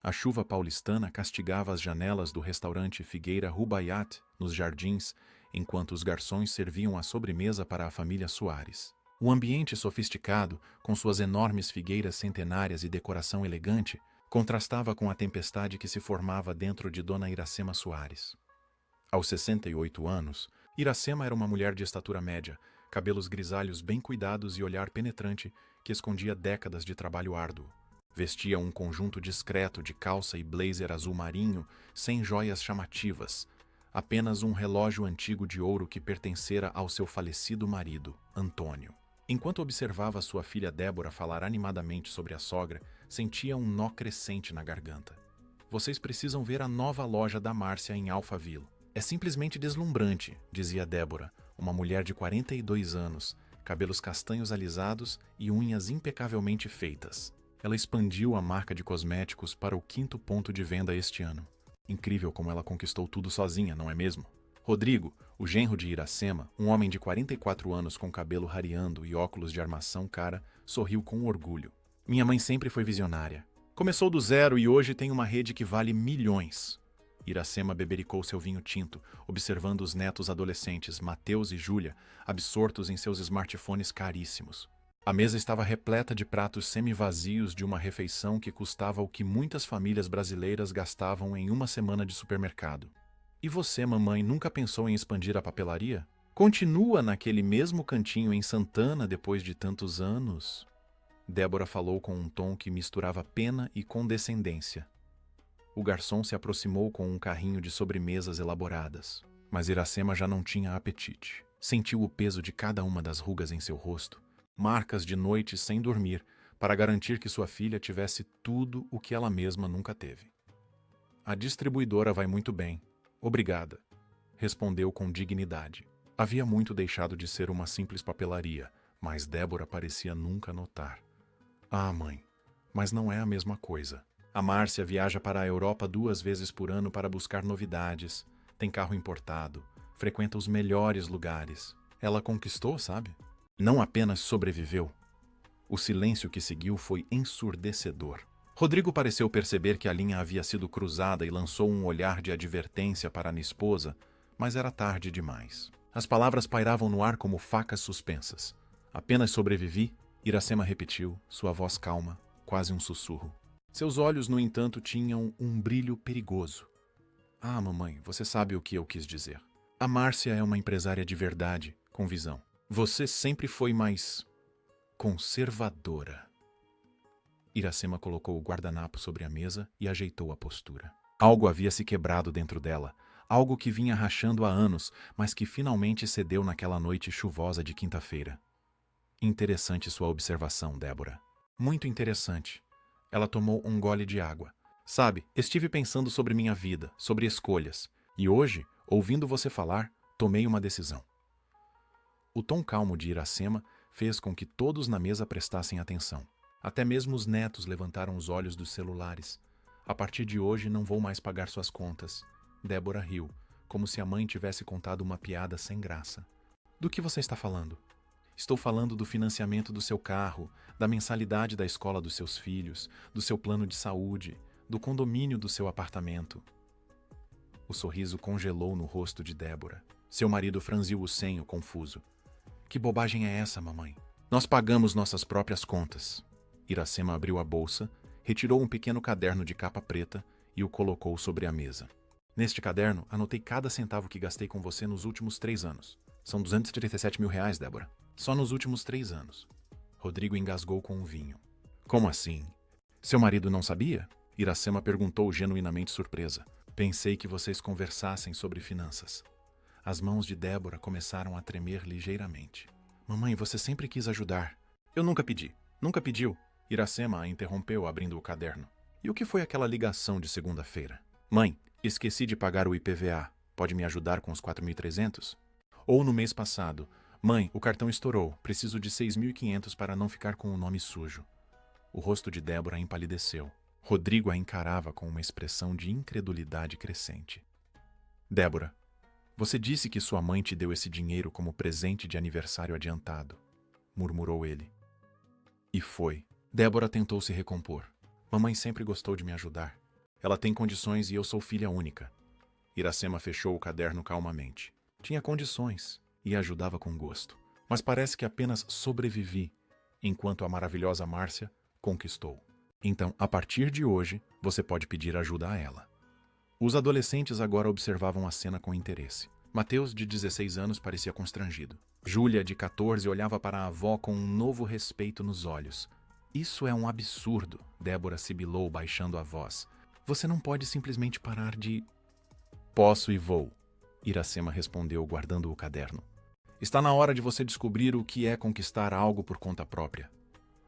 A chuva paulistana castigava as janelas do restaurante Figueira Rubaiyat, nos jardins, enquanto os garçons serviam a sobremesa para a família Soares. O ambiente sofisticado, com suas enormes figueiras centenárias e decoração elegante, contrastava com a tempestade que se formava dentro de Dona Iracema Soares. Aos 68 anos, Iracema era uma mulher de estatura média, cabelos grisalhos bem cuidados e olhar penetrante que escondia décadas de trabalho árduo. Vestia um conjunto discreto de calça e blazer azul marinho, sem joias chamativas, apenas um relógio antigo de ouro que pertencera ao seu falecido marido, Antônio. Enquanto observava sua filha Débora falar animadamente sobre a sogra, sentia um nó crescente na garganta. Vocês precisam ver a nova loja da Márcia em Alphaville. É simplesmente deslumbrante, dizia Débora, uma mulher de 42 anos, cabelos castanhos alisados e unhas impecavelmente feitas. Ela expandiu a marca de cosméticos para o 5º ponto de venda este ano. Incrível como ela conquistou tudo sozinha, não é mesmo? Rodrigo, o genro de Iracema, um homem de 44 anos com cabelo rareando e óculos de armação cara, sorriu com orgulho. Minha mãe sempre foi visionária. Começou do zero e hoje tem uma rede que vale milhões. Iracema bebericou seu vinho tinto, observando os netos adolescentes, Mateus e Júlia, absortos em seus smartphones caríssimos. A mesa estava repleta de pratos semi-vazios de uma refeição que custava o que muitas famílias brasileiras gastavam em uma semana de supermercado. E você, mamãe, nunca pensou em expandir a papelaria? Continua naquele mesmo cantinho em Santana depois de tantos anos? Débora falou com um tom que misturava pena e condescendência. O garçom se aproximou com um carrinho de sobremesas elaboradas, mas Iracema já não tinha apetite. Sentiu o peso de cada uma das rugas em seu rosto, marcas de noites sem dormir, para garantir que sua filha tivesse tudo o que ela mesma nunca teve. A distribuidora vai muito bem. Obrigada, respondeu com dignidade. Havia muito deixado de ser uma simples papelaria, mas Débora parecia nunca notar. Ah, mãe, mas não é a mesma coisa. A Márcia viaja para a Europa 2 vezes por ano para buscar novidades, tem carro importado, frequenta os melhores lugares. Ela conquistou, sabe? Não apenas sobreviveu. O silêncio que seguiu foi ensurdecedor. Rodrigo pareceu perceber que a linha havia sido cruzada e lançou um olhar de advertência para a esposa, mas era tarde demais. As palavras pairavam no ar como facas suspensas. Apenas sobrevivi, Iracema repetiu, sua voz calma, quase um sussurro. Seus olhos, no entanto, tinham um brilho perigoso. Ah, mamãe, você sabe o que eu quis dizer. A Márcia é uma empresária de verdade, com visão. Você sempre foi mais conservadora. Iracema colocou o guardanapo sobre a mesa e ajeitou a postura. Algo havia se quebrado dentro dela, algo que vinha rachando há anos, mas que finalmente cedeu naquela noite chuvosa de quinta-feira. Interessante sua observação, Débora. Muito interessante. Ela tomou um gole de água. Sabe, estive pensando sobre minha vida, sobre escolhas, e hoje, ouvindo você falar, tomei uma decisão. O tom calmo de Iracema fez com que todos na mesa prestassem atenção. Até mesmo os netos levantaram os olhos dos celulares. A partir de hoje não vou mais pagar suas contas. Débora riu, como se a mãe tivesse contado uma piada sem graça. Do que você está falando? Estou falando do financiamento do seu carro, da mensalidade da escola dos seus filhos, do seu plano de saúde, do condomínio do seu apartamento. O sorriso congelou no rosto de Débora. Seu marido franziu o senho, confuso. Que bobagem é essa, mamãe? Nós pagamos nossas próprias contas. Iracema abriu a bolsa, retirou um pequeno caderno de capa preta e o colocou sobre a mesa. Neste caderno, anotei cada centavo que gastei com você nos últimos 3 anos. São 237 mil reais, Débora. Só nos últimos 3 anos. Rodrigo engasgou com um vinho. Como assim? Seu marido não sabia? Iracema perguntou genuinamente surpresa. Pensei que vocês conversassem sobre finanças. As mãos de Débora começaram a tremer ligeiramente. Mamãe, você sempre quis ajudar. Eu nunca pedi. Nunca pediu. Iracema a interrompeu abrindo o caderno. E o que foi aquela ligação de segunda-feira? Mãe, esqueci de pagar o IPVA. Pode me ajudar com os 4.300? Ou no mês passado. Mãe, o cartão estourou. Preciso de 6.500 para não ficar com o nome sujo. O rosto de Débora empalideceu. Rodrigo a encarava com uma expressão de incredulidade crescente. Débora, você disse que sua mãe te deu esse dinheiro como presente de aniversário adiantado, murmurou ele. E foi. Débora tentou se recompor. Mamãe sempre gostou de me ajudar. Ela tem condições e eu sou filha única. Iracema fechou o caderno calmamente. Tinha condições e ajudava com gosto. Mas parece que apenas sobrevivi, enquanto a maravilhosa Márcia conquistou. Então, a partir de hoje, você pode pedir ajuda a ela. Os adolescentes agora observavam a cena com interesse. Mateus, de 16 anos, parecia constrangido. Júlia, de 14, olhava para a avó com um novo respeito nos olhos. Isso é um absurdo, Débora sibilou, baixando a voz. Você não pode simplesmente parar de... Posso e vou, Iracema respondeu, guardando o caderno. Está na hora de você descobrir o que é conquistar algo por conta própria.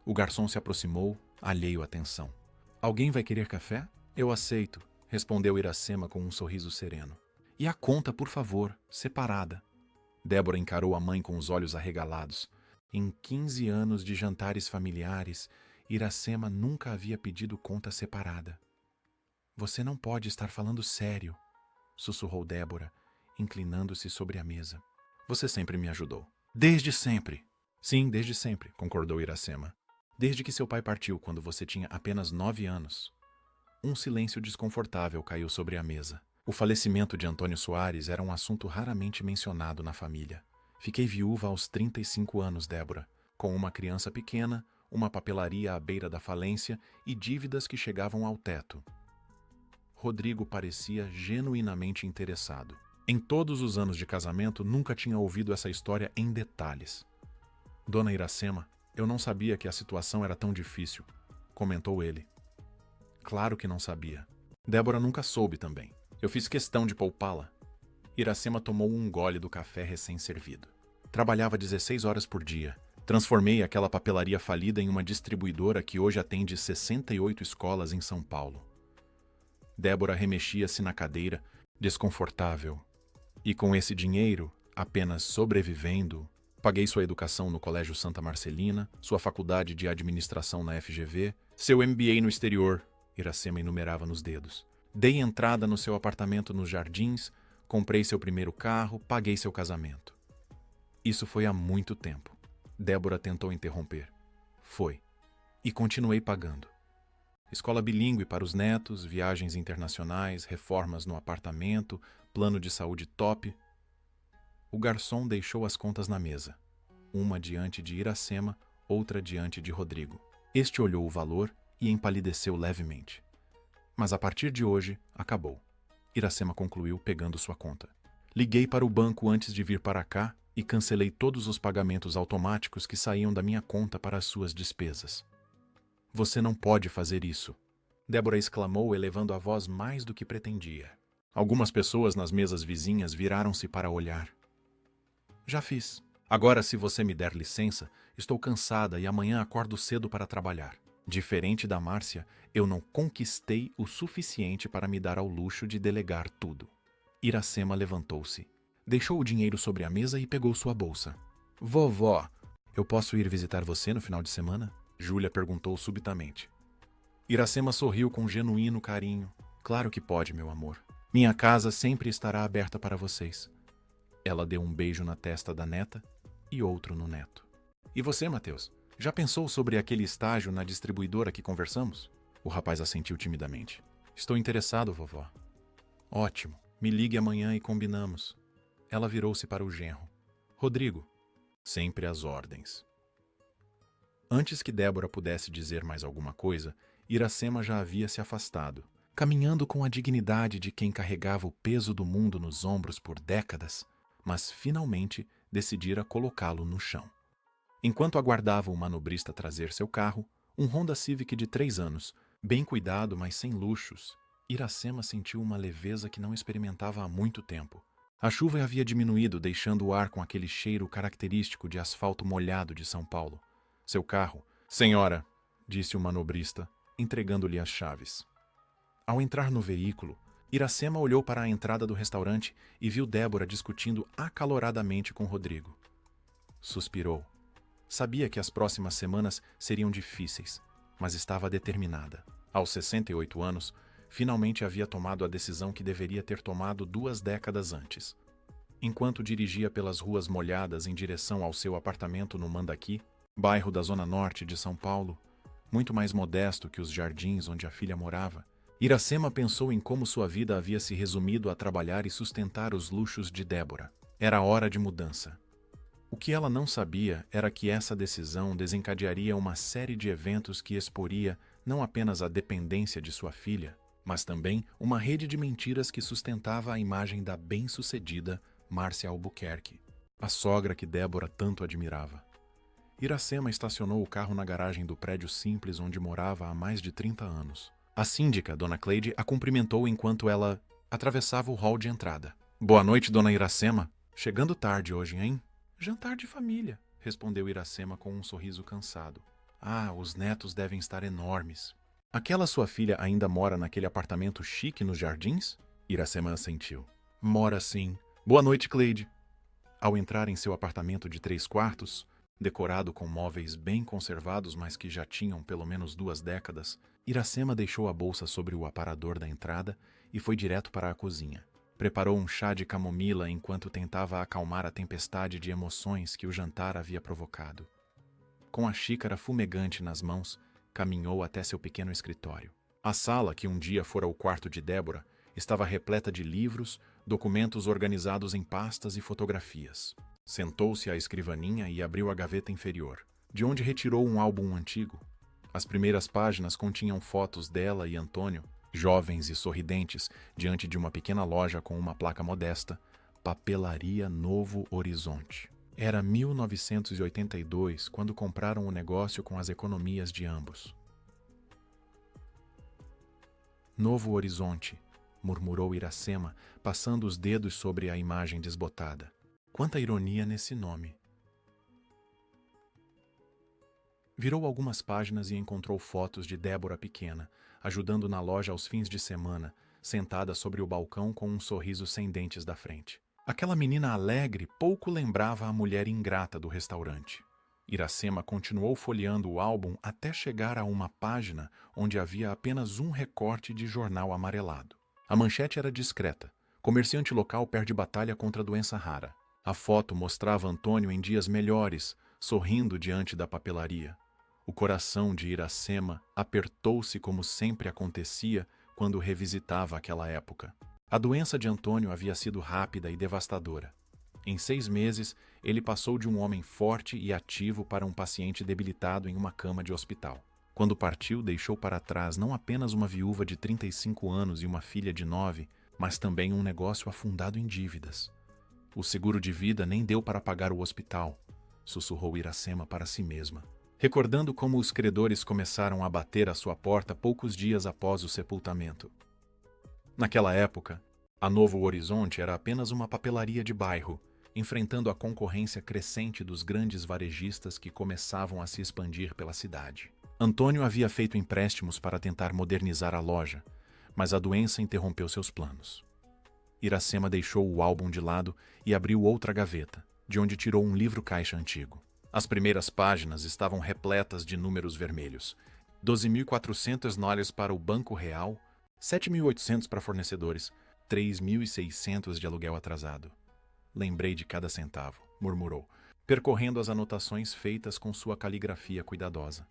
O garçom se aproximou, alheio à tensão. Alguém vai querer café? Eu aceito, respondeu Iracema com um sorriso sereno. E a conta, por favor, separada. Débora encarou a mãe com os olhos arregalados. Em 15 anos de jantares familiares, Iracema nunca havia pedido conta separada. Você não pode estar falando sério, sussurrou Débora, inclinando-se sobre a mesa. Você sempre me ajudou. Desde sempre. Sim, desde sempre, concordou Iracema. Desde que seu pai partiu quando você tinha apenas 9 anos. Um silêncio desconfortável caiu sobre a mesa. O falecimento de Antônio Soares era um assunto raramente mencionado na família. Fiquei viúva aos 35 anos, Débora, com uma criança pequena, uma papelaria à beira da falência e dívidas que chegavam ao teto. Rodrigo parecia genuinamente interessado. Em todos os anos de casamento, nunca tinha ouvido essa história em detalhes. Dona Iracema, eu não sabia que a situação era tão difícil, comentou ele. Claro que não sabia. Débora nunca soube também. Eu fiz questão de poupá-la. Iracema tomou um gole do café recém-servido. Trabalhava 16 horas por dia. Transformei aquela papelaria falida em uma distribuidora que hoje atende 68 escolas em São Paulo. Débora remexia-se na cadeira, desconfortável. E com esse dinheiro, apenas sobrevivendo, paguei sua educação no Colégio Santa Marcelina, sua faculdade de administração na FGV, seu MBA no exterior, Iracema enumerava nos dedos. Dei entrada no seu apartamento nos Jardins, comprei seu primeiro carro, paguei seu casamento. Isso foi há muito tempo. Débora tentou interromper. Foi. E continuei pagando. Escola bilíngue para os netos, viagens internacionais, reformas no apartamento, plano de saúde top. O garçom deixou as contas na mesa. Uma diante de Iracema, outra diante de Rodrigo. Este olhou o valor e empalideceu levemente. Mas a partir de hoje, acabou. Iracema concluiu, pegando sua conta. Liguei para o banco antes de vir para cá e cancelei todos os pagamentos automáticos que saíam da minha conta para as suas despesas. Você não pode fazer isso, Débora exclamou, elevando a voz mais do que pretendia. Algumas pessoas nas mesas vizinhas viraram-se para olhar. Já fiz. Agora, se você me der licença, estou cansada e amanhã acordo cedo para trabalhar. Diferente da Márcia, eu não conquistei o suficiente para me dar ao luxo de delegar tudo. Iracema levantou-se. Deixou o dinheiro sobre a mesa e pegou sua bolsa. Vovó, eu posso ir visitar você no final de semana? Júlia perguntou subitamente. Iracema sorriu com genuíno carinho. Claro que pode, meu amor. Minha casa sempre estará aberta para vocês. Ela deu um beijo na testa da neta e outro no neto. E você, Mateus? Já pensou sobre aquele estágio na distribuidora que conversamos? O rapaz assentiu timidamente. Estou interessado, vovó. Ótimo. Me ligue amanhã e combinamos. Ela virou-se para o genro. Rodrigo. Sempre às ordens. Antes que Débora pudesse dizer mais alguma coisa, Iracema já havia se afastado, caminhando com a dignidade de quem carregava o peso do mundo nos ombros por décadas, mas finalmente decidira colocá-lo no chão. Enquanto aguardava o manobrista trazer seu carro, um Honda Civic de 3 anos, bem cuidado, mas sem luxos, Iracema sentiu uma leveza que não experimentava há muito tempo. A chuva havia diminuído, deixando o ar com aquele cheiro característico de asfalto molhado de São Paulo. Seu carro. Senhora, disse o manobrista, entregando-lhe as chaves. Ao entrar no veículo, Iracema olhou para a entrada do restaurante e viu Débora discutindo acaloradamente com Rodrigo. Suspirou. Sabia que as próximas semanas seriam difíceis, mas estava determinada. Aos 68 anos, finalmente havia tomado a decisão que deveria ter tomado 2 décadas antes. Enquanto dirigia pelas ruas molhadas em direção ao seu apartamento no Mandaki, bairro da Zona Norte de São Paulo, muito mais modesto que os Jardins onde a filha morava, Iracema pensou em como sua vida havia se resumido a trabalhar e sustentar os luxos de Débora. Era hora de mudança. O que ela não sabia era que essa decisão desencadearia uma série de eventos que exporia não apenas a dependência de sua filha, mas também uma rede de mentiras que sustentava a imagem da bem-sucedida Márcia Albuquerque, a sogra que Débora tanto admirava. Iracema estacionou o carro na garagem do prédio simples onde morava há mais de 30 anos. A síndica, Dona Cleide, a cumprimentou enquanto ela atravessava o hall de entrada. "Boa noite, Dona Iracema. Chegando tarde hoje, hein?" "Jantar de família", respondeu Iracema com um sorriso cansado. "Ah, os netos devem estar enormes." "Aquela sua filha ainda mora naquele apartamento chique nos Jardins?" Iracema assentiu. "Mora sim. Boa noite, Cleide." Ao entrar em seu apartamento de 3 quartos, decorado com móveis bem conservados, mas que já tinham pelo menos 2 décadas, Iracema deixou a bolsa sobre o aparador da entrada e foi direto para a cozinha. Preparou um chá de camomila enquanto tentava acalmar a tempestade de emoções que o jantar havia provocado. Com a xícara fumegante nas mãos, caminhou até seu pequeno escritório. A sala, que um dia fora o quarto de Débora, estava repleta de livros, documentos organizados em pastas e fotografias. Sentou-se à escrivaninha e abriu a gaveta inferior, de onde retirou um álbum antigo. As primeiras páginas continham fotos dela e Antônio, jovens e sorridentes, diante de uma pequena loja com uma placa modesta: Papelaria Novo Horizonte. Era 1982, quando compraram o negócio com as economias de ambos. "Novo Horizonte", murmurou Iracema, passando os dedos sobre a imagem desbotada. Quanta ironia nesse nome. Virou algumas páginas e encontrou fotos de Débora pequena, ajudando na loja aos fins de semana, sentada sobre o balcão com um sorriso sem dentes da frente. Aquela menina alegre pouco lembrava a mulher ingrata do restaurante. Iracema continuou folheando o álbum até chegar a uma página onde havia apenas um recorte de jornal amarelado. A manchete era discreta: "Comerciante local perde batalha contra a doença rara." A foto mostrava Antônio em dias melhores, sorrindo diante da papelaria. O coração de Iracema apertou-se como sempre acontecia quando revisitava aquela época. A doença de Antônio havia sido rápida e devastadora. Em 6 meses, ele passou de um homem forte e ativo para um paciente debilitado em uma cama de hospital. Quando partiu, deixou para trás não apenas uma viúva de 35 anos e uma filha de 9, mas também um negócio afundado em dívidas. "O seguro de vida nem deu para pagar o hospital", sussurrou Iracema para si mesma, recordando como os credores começaram a bater à sua porta poucos dias após o sepultamento. Naquela época, a Novo Horizonte era apenas uma papelaria de bairro, enfrentando a concorrência crescente dos grandes varejistas que começavam a se expandir pela cidade. Antônio havia feito empréstimos para tentar modernizar a loja, mas a doença interrompeu seus planos. Iracema deixou o álbum de lado e abriu outra gaveta, de onde tirou um livro-caixa antigo. As primeiras páginas estavam repletas de números vermelhos: 12.400 dólares para o Banco Real, 7.800 para fornecedores, 3.600 de aluguel atrasado. "Lembrei de cada centavo", murmurou, percorrendo as anotações feitas com sua caligrafia cuidadosa.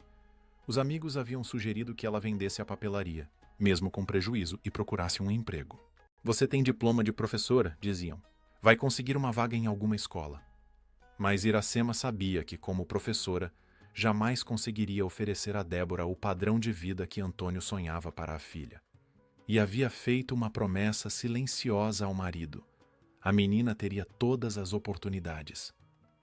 Os amigos haviam sugerido que ela vendesse a papelaria, mesmo com prejuízo, e procurasse um emprego. "Você tem diploma de professora", diziam. "Vai conseguir uma vaga em alguma escola." Mas Iracema sabia que, como professora, jamais conseguiria oferecer a Débora o padrão de vida que Antônio sonhava para a filha. E havia feito uma promessa silenciosa ao marido: a menina teria todas as oportunidades.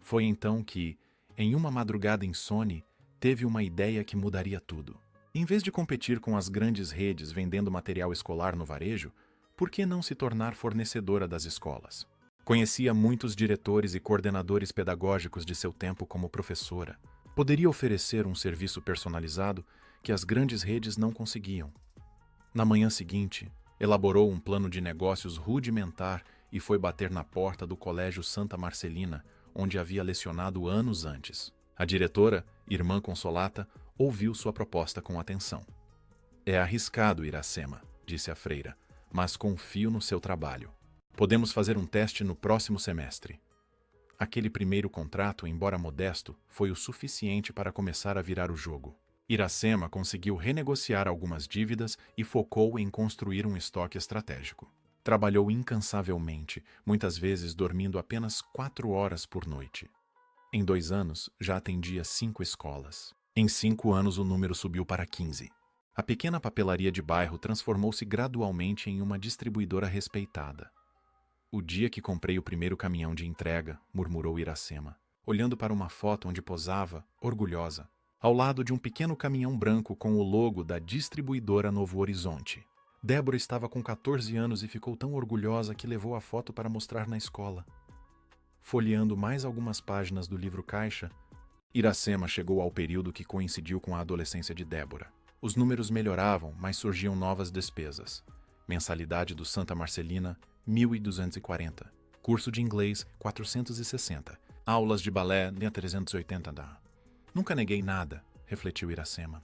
Foi então que, em uma madrugada insone, teve uma ideia que mudaria tudo. Em vez de competir com as grandes redes vendendo material escolar no varejo, por que não se tornar fornecedora das escolas? Conhecia muitos diretores e coordenadores pedagógicos de seu tempo como professora. Poderia oferecer um serviço personalizado que as grandes redes não conseguiam. Na manhã seguinte, elaborou um plano de negócios rudimentar e foi bater na porta do Colégio Santa Marcelina, onde havia lecionado anos antes. A diretora, irmã Consolata, ouviu sua proposta com atenção. "É arriscado, Iracema", disse a freira, "mas confio no seu trabalho. Podemos fazer um teste no próximo semestre." Aquele primeiro contrato, embora modesto, foi o suficiente para começar a virar o jogo. Iracema conseguiu renegociar algumas dívidas e focou em construir um estoque estratégico. Trabalhou incansavelmente, muitas vezes dormindo apenas 4 horas por noite. Em 2 anos, já atendia 5 escolas. Em 5 anos, o número subiu para 15. A pequena papelaria de bairro transformou-se gradualmente em uma distribuidora respeitada. "O dia que comprei o primeiro caminhão de entrega", murmurou Iracema, olhando para uma foto onde posava, orgulhosa, ao lado de um pequeno caminhão branco com o logo da distribuidora Novo Horizonte. Débora estava com 14 anos e ficou tão orgulhosa que levou a foto para mostrar na escola. Folheando mais algumas páginas do livro caixa, Iracema chegou ao período que coincidiu com a adolescência de Débora. Os números melhoravam, mas surgiam novas despesas. Mensalidade do Santa Marcelina, 1.240. Curso de inglês, 460. Aulas de balé, 380 dá. Nunca neguei nada, refletiu Iracema.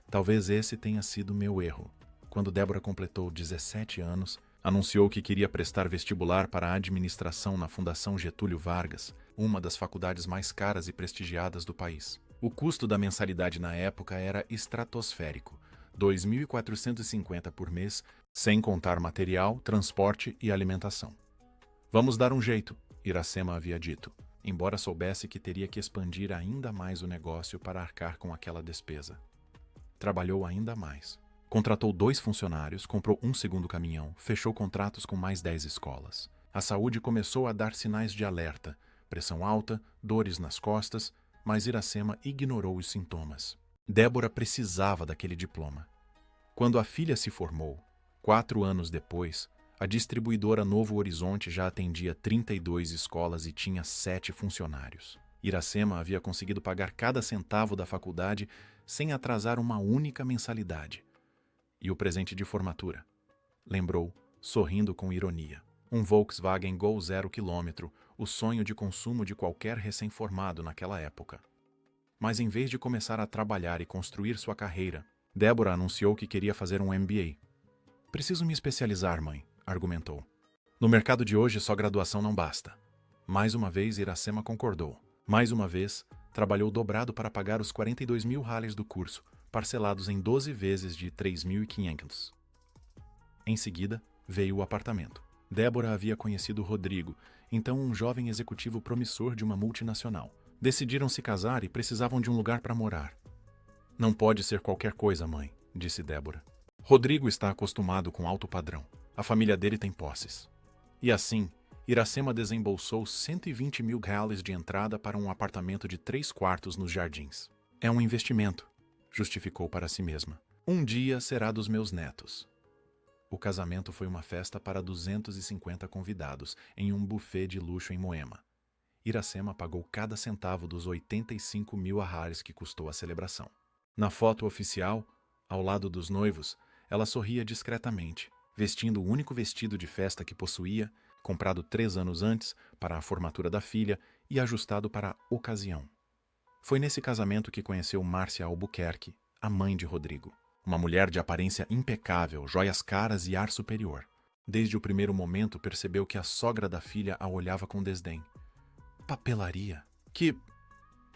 Talvez esse tenha sido meu erro. Quando Débora completou 17 anos, anunciou que queria prestar vestibular para a administração na Fundação Getúlio Vargas, uma das faculdades mais caras e prestigiadas do país. O custo da mensalidade na época era estratosférico, 2.450 por mês, sem contar material, transporte e alimentação. "Vamos dar um jeito", Iracema havia dito, embora soubesse que teria que expandir ainda mais o negócio para arcar com aquela despesa. Trabalhou ainda mais. Contratou 2 funcionários, comprou um segundo caminhão, fechou contratos com mais 10 escolas. A saúde começou a dar sinais de alerta, pressão alta, dores nas costas, mas Iracema ignorou os sintomas. Débora precisava daquele diploma. Quando a filha se formou, 4 anos depois, a distribuidora Novo Horizonte já atendia 32 escolas e tinha 7 funcionários. Iracema havia conseguido pagar cada centavo da faculdade sem atrasar uma única mensalidade. E o presente de formatura? Lembrou, sorrindo com ironia. Um Volkswagen Gol 0 km, o sonho de consumo de qualquer recém-formado naquela época. Mas em vez de começar a trabalhar e construir sua carreira, Débora anunciou que queria fazer um MBA. "Preciso me especializar, mãe", argumentou. "No mercado de hoje, só graduação não basta." Mais uma vez, Iracema concordou. Mais uma vez, trabalhou dobrado para pagar os 42.000 rales do curso, parcelados em 12 vezes de 3.500. Em seguida, veio o apartamento. Débora havia conhecido Rodrigo, então um jovem executivo promissor de uma multinacional. Decidiram se casar e precisavam de um lugar para morar. "Não pode ser qualquer coisa, mãe", disse Débora. "Rodrigo está acostumado com alto padrão. A família dele tem posses." E assim, Iracema desembolsou 120.000 reais de entrada para um apartamento de 3 quartos nos Jardins. "É um investimento", justificou para si mesma. "Um dia será dos meus netos." O casamento foi uma festa para 250 convidados, em um buffet de luxo em Moema. Iracema pagou cada centavo dos 85.000 arrares que custou a celebração. Na foto oficial, ao lado dos noivos, ela sorria discretamente, vestindo o único vestido de festa que possuía, comprado 3 anos antes para a formatura da filha e ajustado para a ocasião. Foi nesse casamento que conheceu Márcia Albuquerque, a mãe de Rodrigo. Uma mulher de aparência impecável, joias caras e ar superior. Desde o primeiro momento percebeu que a sogra da filha a olhava com desdém. "Papelaria? Que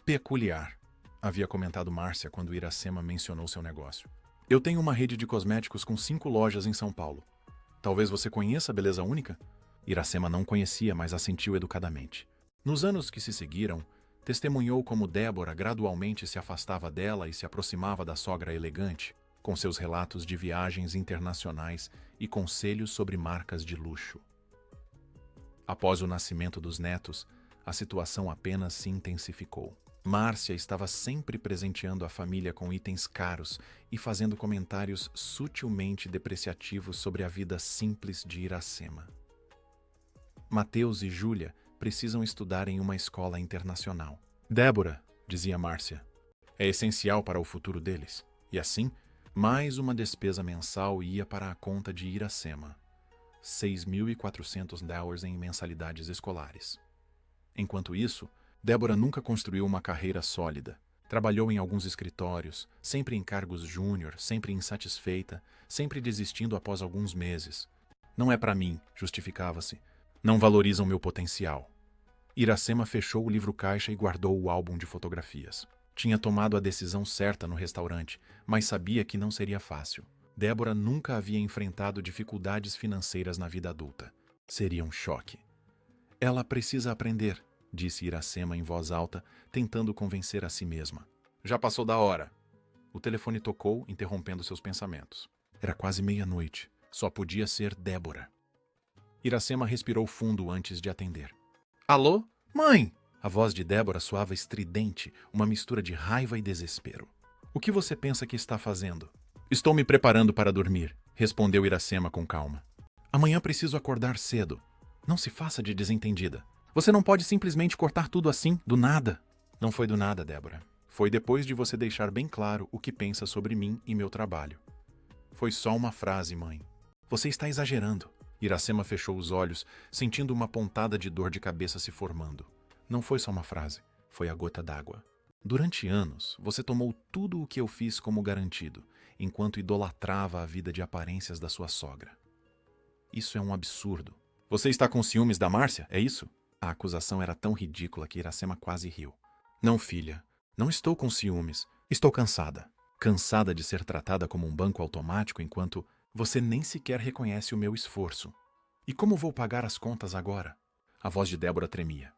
peculiar", havia comentado Márcia quando Iracema mencionou seu negócio. "Eu tenho uma rede de cosméticos com 5 lojas em São Paulo. Talvez você conheça a Beleza Única?" Iracema não conhecia, mas assentiu educadamente. Nos anos que se seguiram, testemunhou como Débora gradualmente se afastava dela e se aproximava da sogra elegante, com seus relatos de viagens internacionais e conselhos sobre marcas de luxo. Após o nascimento dos netos, a situação apenas se intensificou. Márcia estava sempre presenteando a família com itens caros e fazendo comentários sutilmente depreciativos sobre a vida simples de Iracema. "Mateus e Júlia precisam estudar em uma escola internacional. Débora", dizia Márcia, "é essencial para o futuro deles." E assim, mais uma despesa mensal ia para a conta de Iracema. 6.400 dólares em mensalidades escolares. Enquanto isso, Débora nunca construiu uma carreira sólida. Trabalhou em alguns escritórios, sempre em cargos júnior, sempre insatisfeita, sempre desistindo após alguns meses. "Não é para mim", justificava-se. "Não valorizam meu potencial." Iracema fechou o livro caixa e guardou o álbum de fotografias. Tinha tomado a decisão certa no restaurante, mas sabia que não seria fácil. Débora nunca havia enfrentado dificuldades financeiras na vida adulta. Seria um choque. Ela precisa aprender, disse Iracema em voz alta, tentando convencer a si mesma. Já passou da hora. O telefone tocou, interrompendo seus pensamentos. Era quase meia-noite. Só podia ser Débora. Iracema respirou fundo antes de atender. Alô? Mãe! A voz de Débora soava estridente, uma mistura de raiva e desespero. O que você pensa que está fazendo? Estou me preparando para dormir, respondeu Iracema com calma. Amanhã preciso acordar cedo. Não se faça de desentendida. Você não pode simplesmente cortar tudo assim, do nada. Não foi do nada, Débora. Foi depois de você deixar bem claro o que pensa sobre mim e meu trabalho. Foi só uma frase, mãe. Você está exagerando. Iracema fechou os olhos, sentindo uma pontada de dor de cabeça se formando. Não foi só uma frase, foi a gota d'água. Durante anos, você tomou tudo o que eu fiz como garantido, enquanto idolatrava a vida de aparências da sua sogra. Isso é um absurdo. Você está com ciúmes da Márcia, é isso? A acusação era tão ridícula que Iracema quase riu. Não, filha, não estou com ciúmes. Estou cansada. Cansada de ser tratada como um banco automático enquanto você nem sequer reconhece o meu esforço. E como vou pagar as contas agora? A voz de Débora tremia.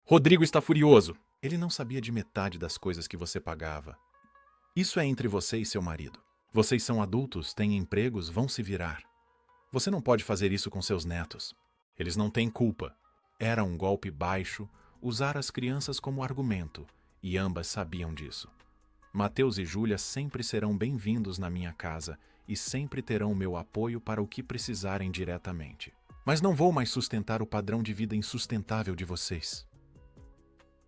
Rodrigo está furioso. Ele não sabia de metade das coisas que você pagava. Isso é entre você e seu marido. Vocês são adultos, têm empregos, vão se virar. Você não pode fazer isso com seus netos. Eles não têm culpa. Era um golpe baixo usar as crianças como argumento, e ambas sabiam disso. Mateus e Júlia sempre serão bem-vindos na minha casa e sempre terão meu apoio para o que precisarem diretamente. Mas não vou mais sustentar o padrão de vida insustentável de vocês.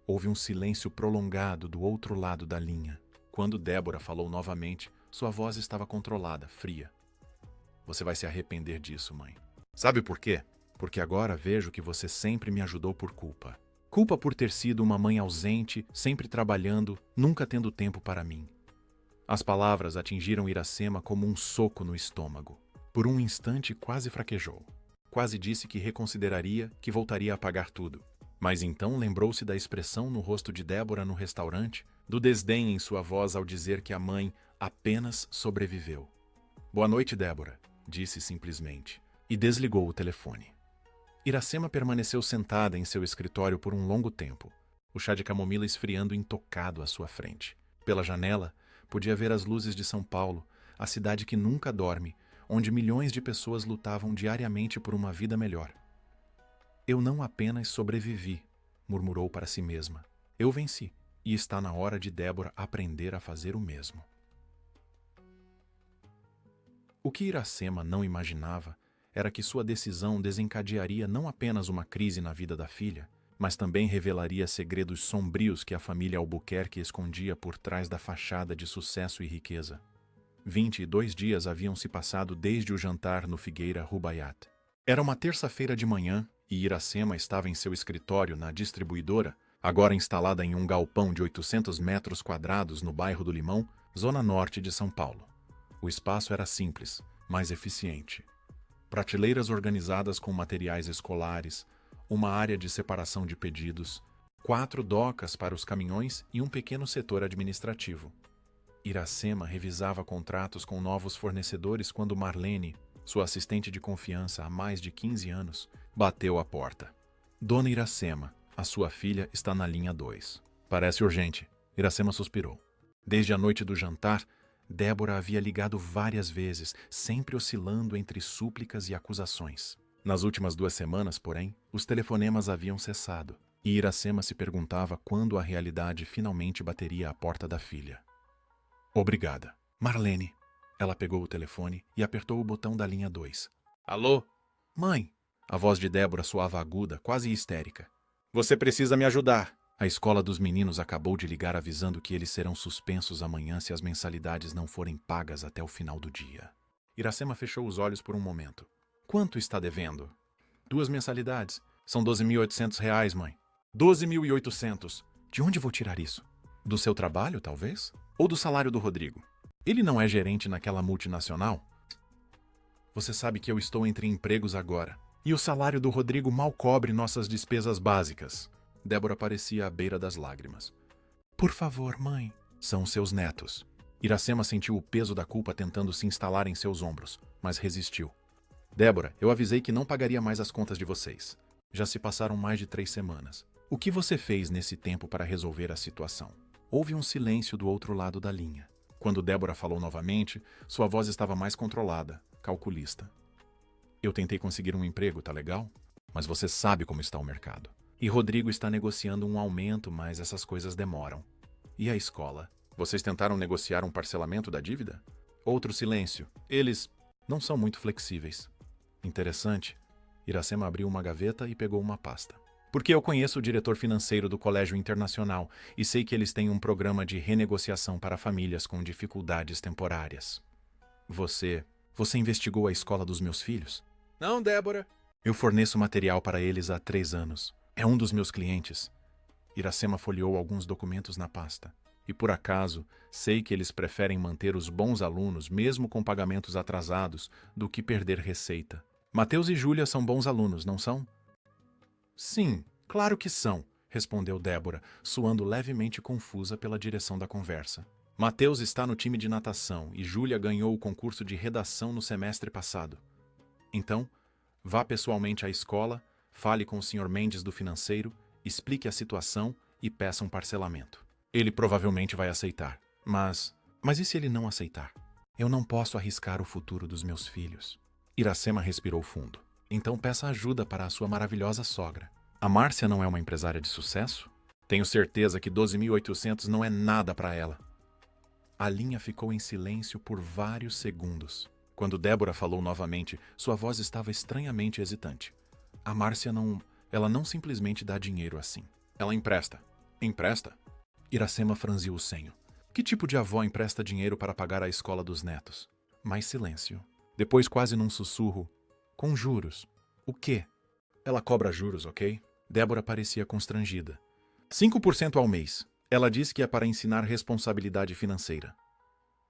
Houve um silêncio prolongado do outro lado da linha. Quando Débora falou novamente, sua voz estava controlada, fria. Você vai se arrepender disso, mãe. Sabe por quê? Porque agora vejo que você sempre me ajudou por culpa. Culpa por ter sido uma mãe ausente, sempre trabalhando, nunca tendo tempo para mim. As palavras atingiram Iracema como um soco no estômago. Por um instante quase fraquejou. Quase disse que reconsideraria, que voltaria a pagar tudo. Mas então lembrou-se da expressão no rosto de Débora no restaurante, do desdém em sua voz ao dizer que a mãe apenas sobreviveu. Boa noite, Débora, disse simplesmente, e desligou o telefone. Iracema permaneceu sentada em seu escritório por um longo tempo, o chá de camomila esfriando intocado à sua frente. Pela janela, podia ver as luzes de São Paulo, a cidade que nunca dorme, onde milhões de pessoas lutavam diariamente por uma vida melhor. Eu não apenas sobrevivi, murmurou para si mesma. Eu venci, e está na hora de Débora aprender a fazer o mesmo. O que Iracema não imaginava era que sua decisão desencadearia não apenas uma crise na vida da filha, mas também revelaria segredos sombrios que a família Albuquerque escondia por trás da fachada de sucesso e riqueza. 22 dias haviam se passado desde o jantar no Figueira Rubaiyat. Era uma terça-feira de manhã e Iracema estava em seu escritório na distribuidora, agora instalada em um galpão de 800 metros quadrados no bairro do Limão, zona norte de São Paulo. O espaço era simples, mas eficiente. Prateleiras organizadas com materiais escolares, uma área de separação de pedidos, 4 docas para os caminhões e um pequeno setor administrativo. Iracema revisava contratos com novos fornecedores quando Marlene, sua assistente de confiança há mais de 15 anos, bateu à porta. Dona Iracema, a sua filha está na linha 2. Parece urgente. Iracema suspirou. Desde a noite do jantar, Débora havia ligado várias vezes, sempre oscilando entre súplicas e acusações. Nas últimas 2 semanas, porém, os telefonemas haviam cessado, e Iracema se perguntava quando a realidade finalmente bateria à porta da filha. Obrigada. Marlene. Ela pegou o telefone e apertou o botão da linha 2. Alô? Mãe. A voz de Débora soava aguda, quase histérica. Você precisa me ajudar. A escola dos meninos acabou de ligar avisando que eles serão suspensos amanhã se as mensalidades não forem pagas até o final do dia. Iracema fechou os olhos por um momento. Quanto está devendo? 2 mensalidades. São R$ 12.800, mãe. 12.800. De onde vou tirar isso? Do seu trabalho, talvez? Ou do salário do Rodrigo? Ele não é gerente naquela multinacional? Você sabe que eu estou entre empregos agora. E o salário do Rodrigo mal cobre nossas despesas básicas. Débora parecia à beira das lágrimas. Por favor, mãe. São seus netos. Iracema sentiu o peso da culpa tentando se instalar em seus ombros, mas resistiu. Débora, eu avisei que não pagaria mais as contas de vocês. Já se passaram mais de 3 semanas. O que você fez nesse tempo para resolver a situação? Houve um silêncio do outro lado da linha. Quando Débora falou novamente, sua voz estava mais controlada, calculista. Eu tentei conseguir um emprego, tá legal? Mas você sabe como está o mercado. E Rodrigo está negociando um aumento, mas essas coisas demoram. E a escola? Vocês tentaram negociar um parcelamento da dívida? Outro silêncio. Eles não são muito flexíveis. Interessante. Iracema abriu uma gaveta e pegou uma pasta. Porque eu conheço o diretor financeiro do Colégio Internacional e sei que eles têm um programa de renegociação para famílias com dificuldades temporárias. Você investigou a escola dos meus filhos? Não, Débora. Eu forneço material para eles há 3 anos. É um dos meus clientes. Iracema folheou alguns documentos na pasta. E por acaso, sei que eles preferem manter os bons alunos, mesmo com pagamentos atrasados, do que perder receita. Mateus e Júlia são bons alunos, não são? Sim, claro que são, respondeu Débora, suando levemente confusa pela direção da conversa. Mateus está no time de natação e Júlia ganhou o concurso de redação no semestre passado. Então, vá pessoalmente à escola, fale com o Sr. Mendes do financeiro, explique a situação e peça um parcelamento. Ele provavelmente vai aceitar. Mas e se ele não aceitar? Eu não posso arriscar o futuro dos meus filhos. Iracema respirou fundo. Então peça ajuda para a sua maravilhosa sogra. A Márcia não é uma empresária de sucesso? Tenho certeza que 12.800 não é nada para ela. A linha ficou em silêncio por vários segundos. Quando Débora falou novamente, sua voz estava estranhamente hesitante. A Márcia ela não simplesmente dá dinheiro assim. Ela empresta. Empresta? Iracema franziu o senho. Que tipo de avó empresta dinheiro para pagar a escola dos netos? Mais silêncio. Depois, quase num sussurro. Com juros. O quê? Ela cobra juros, ok? Débora parecia constrangida. 5% ao mês. Ela disse que é para ensinar responsabilidade financeira.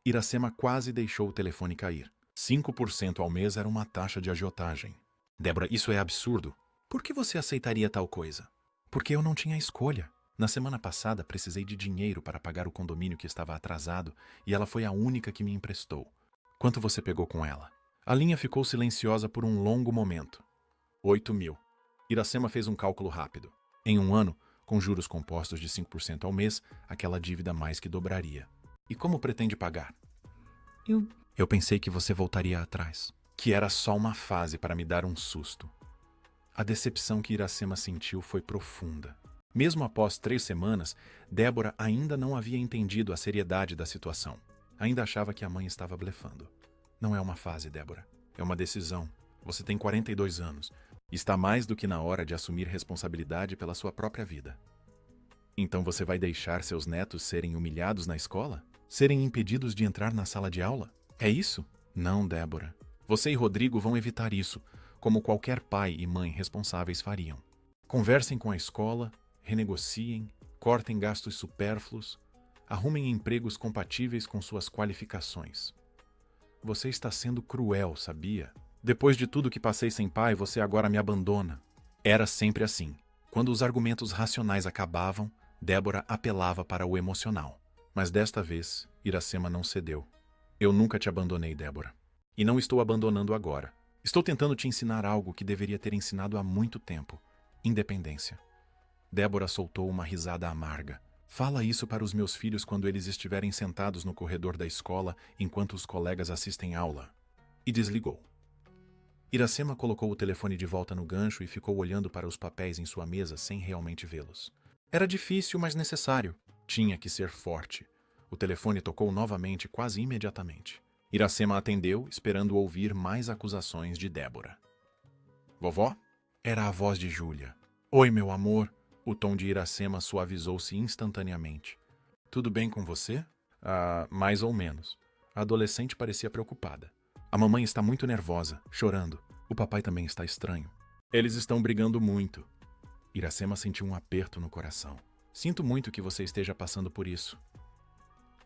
Iracema quase deixou o telefone cair. 5% ao mês era uma taxa de agiotagem. Débora, isso é absurdo. Por que você aceitaria tal coisa? Porque eu não tinha escolha. Na semana passada, precisei de dinheiro para pagar o condomínio que estava atrasado e ela foi a única que me emprestou. Quanto você pegou com ela? A linha ficou silenciosa por um longo momento. 8.000. Iracema fez um cálculo rápido. Em um ano, com juros compostos de 5% ao mês, aquela dívida mais que dobraria. E como pretende pagar? Eu pensei que você voltaria atrás. Que era só uma fase para me dar um susto. A decepção que Iracema sentiu foi profunda. Mesmo após 3 semanas, Débora ainda não havia entendido a seriedade da situação. Ainda achava que a mãe estava blefando. Não é uma fase, Débora. É uma decisão. Você tem 42 anos. Está mais do que na hora de assumir responsabilidade pela sua própria vida. Então você vai deixar seus netos serem humilhados na escola? Serem impedidos de entrar na sala de aula? É isso? Não, Débora. Você e Rodrigo vão evitar isso, como qualquer pai e mãe responsáveis fariam. Conversem com a escola, renegociem, cortem gastos supérfluos, arrumem empregos compatíveis com suas qualificações. Você está sendo cruel, sabia? Depois de tudo que passei sem pai, você agora me abandona. Era sempre assim. Quando os argumentos racionais acabavam, Débora apelava para o emocional. Mas desta vez, Iracema não cedeu. Eu nunca te abandonei, Débora. E não estou abandonando agora. Estou tentando te ensinar algo que deveria ter ensinado há muito tempo. Independência. Débora soltou uma risada amarga. Fala isso para os meus filhos quando eles estiverem sentados no corredor da escola enquanto os colegas assistem aula. E desligou. Iracema colocou o telefone de volta no gancho e ficou olhando para os papéis em sua mesa sem realmente vê-los. Era difícil, mas necessário. Tinha que ser forte. O telefone tocou novamente quase imediatamente. Iracema atendeu, esperando ouvir mais acusações de Débora. Vovó? Era a voz de Júlia. Oi, meu amor. O tom de Iracema suavizou-se instantaneamente. Tudo bem com você? Mais ou menos. A adolescente parecia preocupada. A mamãe está muito nervosa, chorando. O papai também está estranho. Eles estão brigando muito. Iracema sentiu um aperto no coração. Sinto muito que você esteja passando por isso.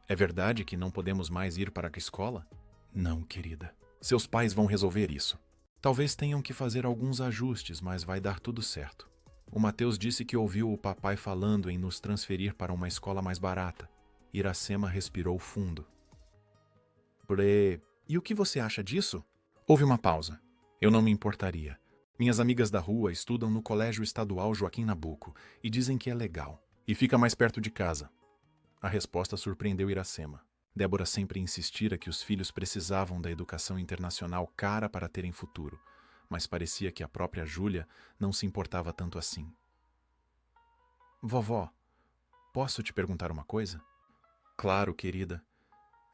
É verdade que não podemos mais ir para a escola? Não, querida. Seus pais vão resolver isso. Talvez tenham que fazer alguns ajustes, mas vai dar tudo certo. O Mateus disse que ouviu o papai falando em nos transferir para uma escola mais barata. Iracema respirou fundo. E o que você acha disso? Houve uma pausa. Eu não me importaria. Minhas amigas da rua estudam no Colégio Estadual Joaquim Nabuco e dizem que é legal. E fica mais perto de casa. A resposta surpreendeu Iracema. Débora sempre insistira que os filhos precisavam da educação internacional cara para terem futuro, mas parecia que a própria Júlia não se importava tanto assim. Vovó, posso te perguntar uma coisa? Claro, querida.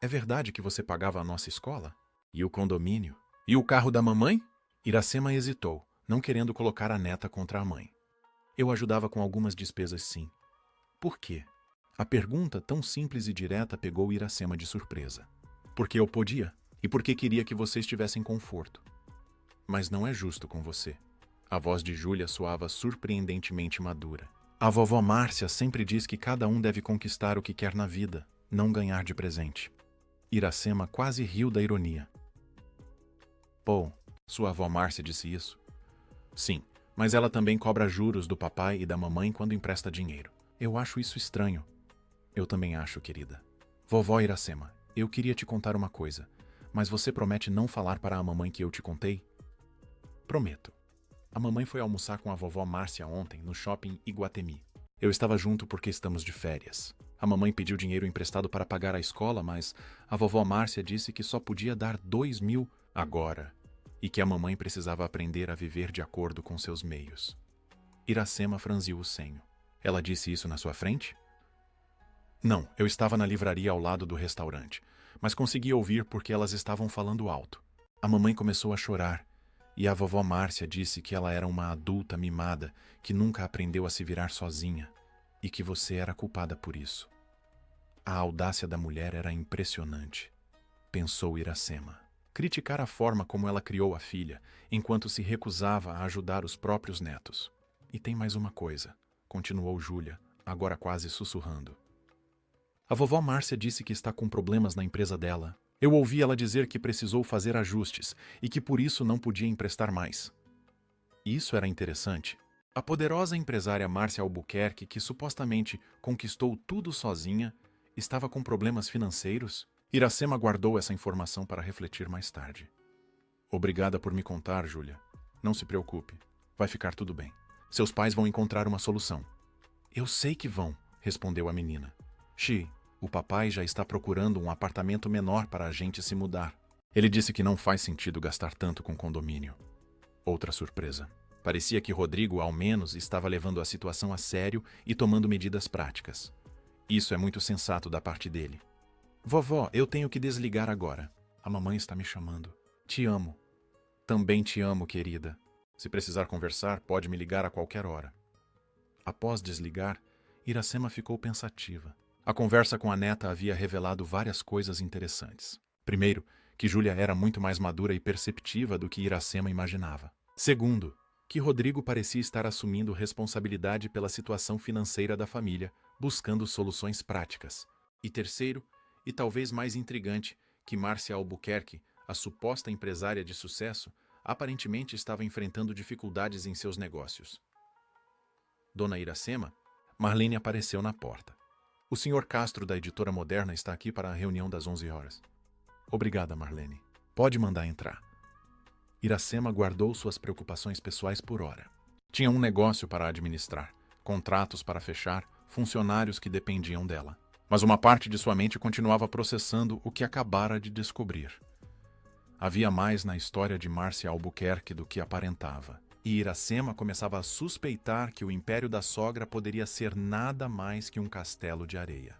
É verdade que você pagava a nossa escola? E o condomínio? E o carro da mamãe? Iracema hesitou, não querendo colocar a neta contra a mãe. Eu ajudava com algumas despesas, sim. Por quê? A pergunta, tão simples e direta, pegou Iracema de surpresa. Porque eu podia, e porque queria que você estivesse em conforto. Mas não é justo com você. A voz de Júlia soava surpreendentemente madura. A vovó Márcia sempre diz que cada um deve conquistar o que quer na vida, não ganhar de presente. Iracema quase riu da ironia. Pô, sua avó Márcia disse isso? Sim, mas ela também cobra juros do papai e da mamãe quando empresta dinheiro. Eu acho isso estranho. Eu também acho, querida. Vovó Iracema, eu queria te contar uma coisa, mas você promete não falar para a mamãe que eu te contei? Prometo. A mamãe foi almoçar com a vovó Márcia ontem no shopping Iguatemi. Eu estava junto porque estamos de férias. A mamãe pediu dinheiro emprestado para pagar a escola, mas a vovó Márcia disse que só podia dar 2.000 agora e que a mamãe precisava aprender a viver de acordo com seus meios. Iracema franziu o senho. Ela disse isso na sua frente? Não, eu estava na livraria ao lado do restaurante, mas consegui ouvir porque elas estavam falando alto. A mamãe começou a chorar, e a vovó Márcia disse que ela era uma adulta mimada que nunca aprendeu a se virar sozinha e que você era culpada por isso. A audácia da mulher era impressionante, pensou Iracema. Criticar a forma como ela criou a filha, enquanto se recusava a ajudar os próprios netos. E tem mais uma coisa, continuou Júlia, agora quase sussurrando. A vovó Márcia disse que está com problemas na empresa dela. Eu ouvi ela dizer que precisou fazer ajustes e que por isso não podia emprestar mais. Isso era interessante. A poderosa empresária Márcia Albuquerque, que supostamente conquistou tudo sozinha, estava com problemas financeiros? Iracema guardou essa informação para refletir mais tarde. Obrigada por me contar, Júlia. Não se preocupe. Vai ficar tudo bem. Seus pais vão encontrar uma solução. Eu sei que vão, respondeu a menina. O papai já está procurando um apartamento menor para a gente se mudar. Ele disse que não faz sentido gastar tanto com condomínio. Outra surpresa. Parecia que Rodrigo, ao menos, estava levando a situação a sério e tomando medidas práticas. Isso é muito sensato da parte dele. Vovó, eu tenho que desligar agora. A mamãe está me chamando. Te amo. Também te amo, querida. Se precisar conversar, pode me ligar a qualquer hora. Após desligar, Iracema ficou pensativa. A conversa com a neta havia revelado várias coisas interessantes. Primeiro, que Júlia era muito mais madura e perceptiva do que Iracema imaginava. Segundo, que Rodrigo parecia estar assumindo responsabilidade pela situação financeira da família, buscando soluções práticas. E terceiro, e talvez mais intrigante, que Márcia Albuquerque, a suposta empresária de sucesso, aparentemente estava enfrentando dificuldades em seus negócios. Dona Iracema, Marlene apareceu na porta. O Sr. Castro, da Editora Moderna, está aqui para a reunião das 11 horas. Obrigada, Marlene. Pode mandar entrar. Iracema guardou suas preocupações pessoais por hora. Tinha um negócio para administrar, contratos para fechar, funcionários que dependiam dela. Mas uma parte de sua mente continuava processando o que acabara de descobrir. Havia mais na história de Márcia Albuquerque do que aparentava. E Iracema começava a suspeitar que o império da sogra poderia ser nada mais que um castelo de areia.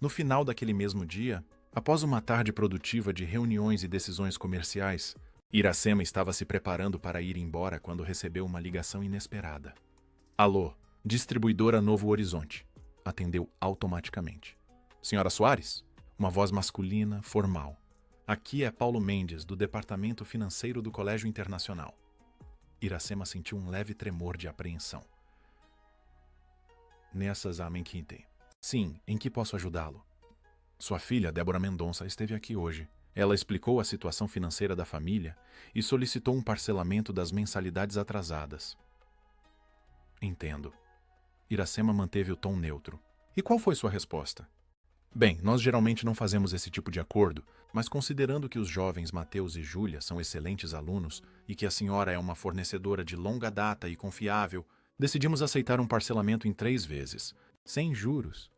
No final daquele mesmo dia, após uma tarde produtiva de reuniões e decisões comerciais, Iracema estava se preparando para ir embora quando recebeu uma ligação inesperada. Alô, distribuidora Novo Horizonte. Atendeu automaticamente. Senhora Soares? Uma voz masculina, formal. Aqui é Paulo Mendes, do Departamento Financeiro do Colégio Internacional. Iracema sentiu um leve tremor de apreensão. Nessas Amenquinte. Sim, em que posso ajudá-lo? Sua filha, Débora Mendonça, esteve aqui hoje. Ela explicou a situação financeira da família e solicitou um parcelamento das mensalidades atrasadas. Entendo. Iracema manteve o tom neutro. E qual foi sua resposta? Bem, nós geralmente não fazemos esse tipo de acordo, mas considerando que os jovens Mateus e Júlia são excelentes alunos e que a senhora é uma fornecedora de longa data e confiável, decidimos aceitar um parcelamento em 3 vezes, sem juros.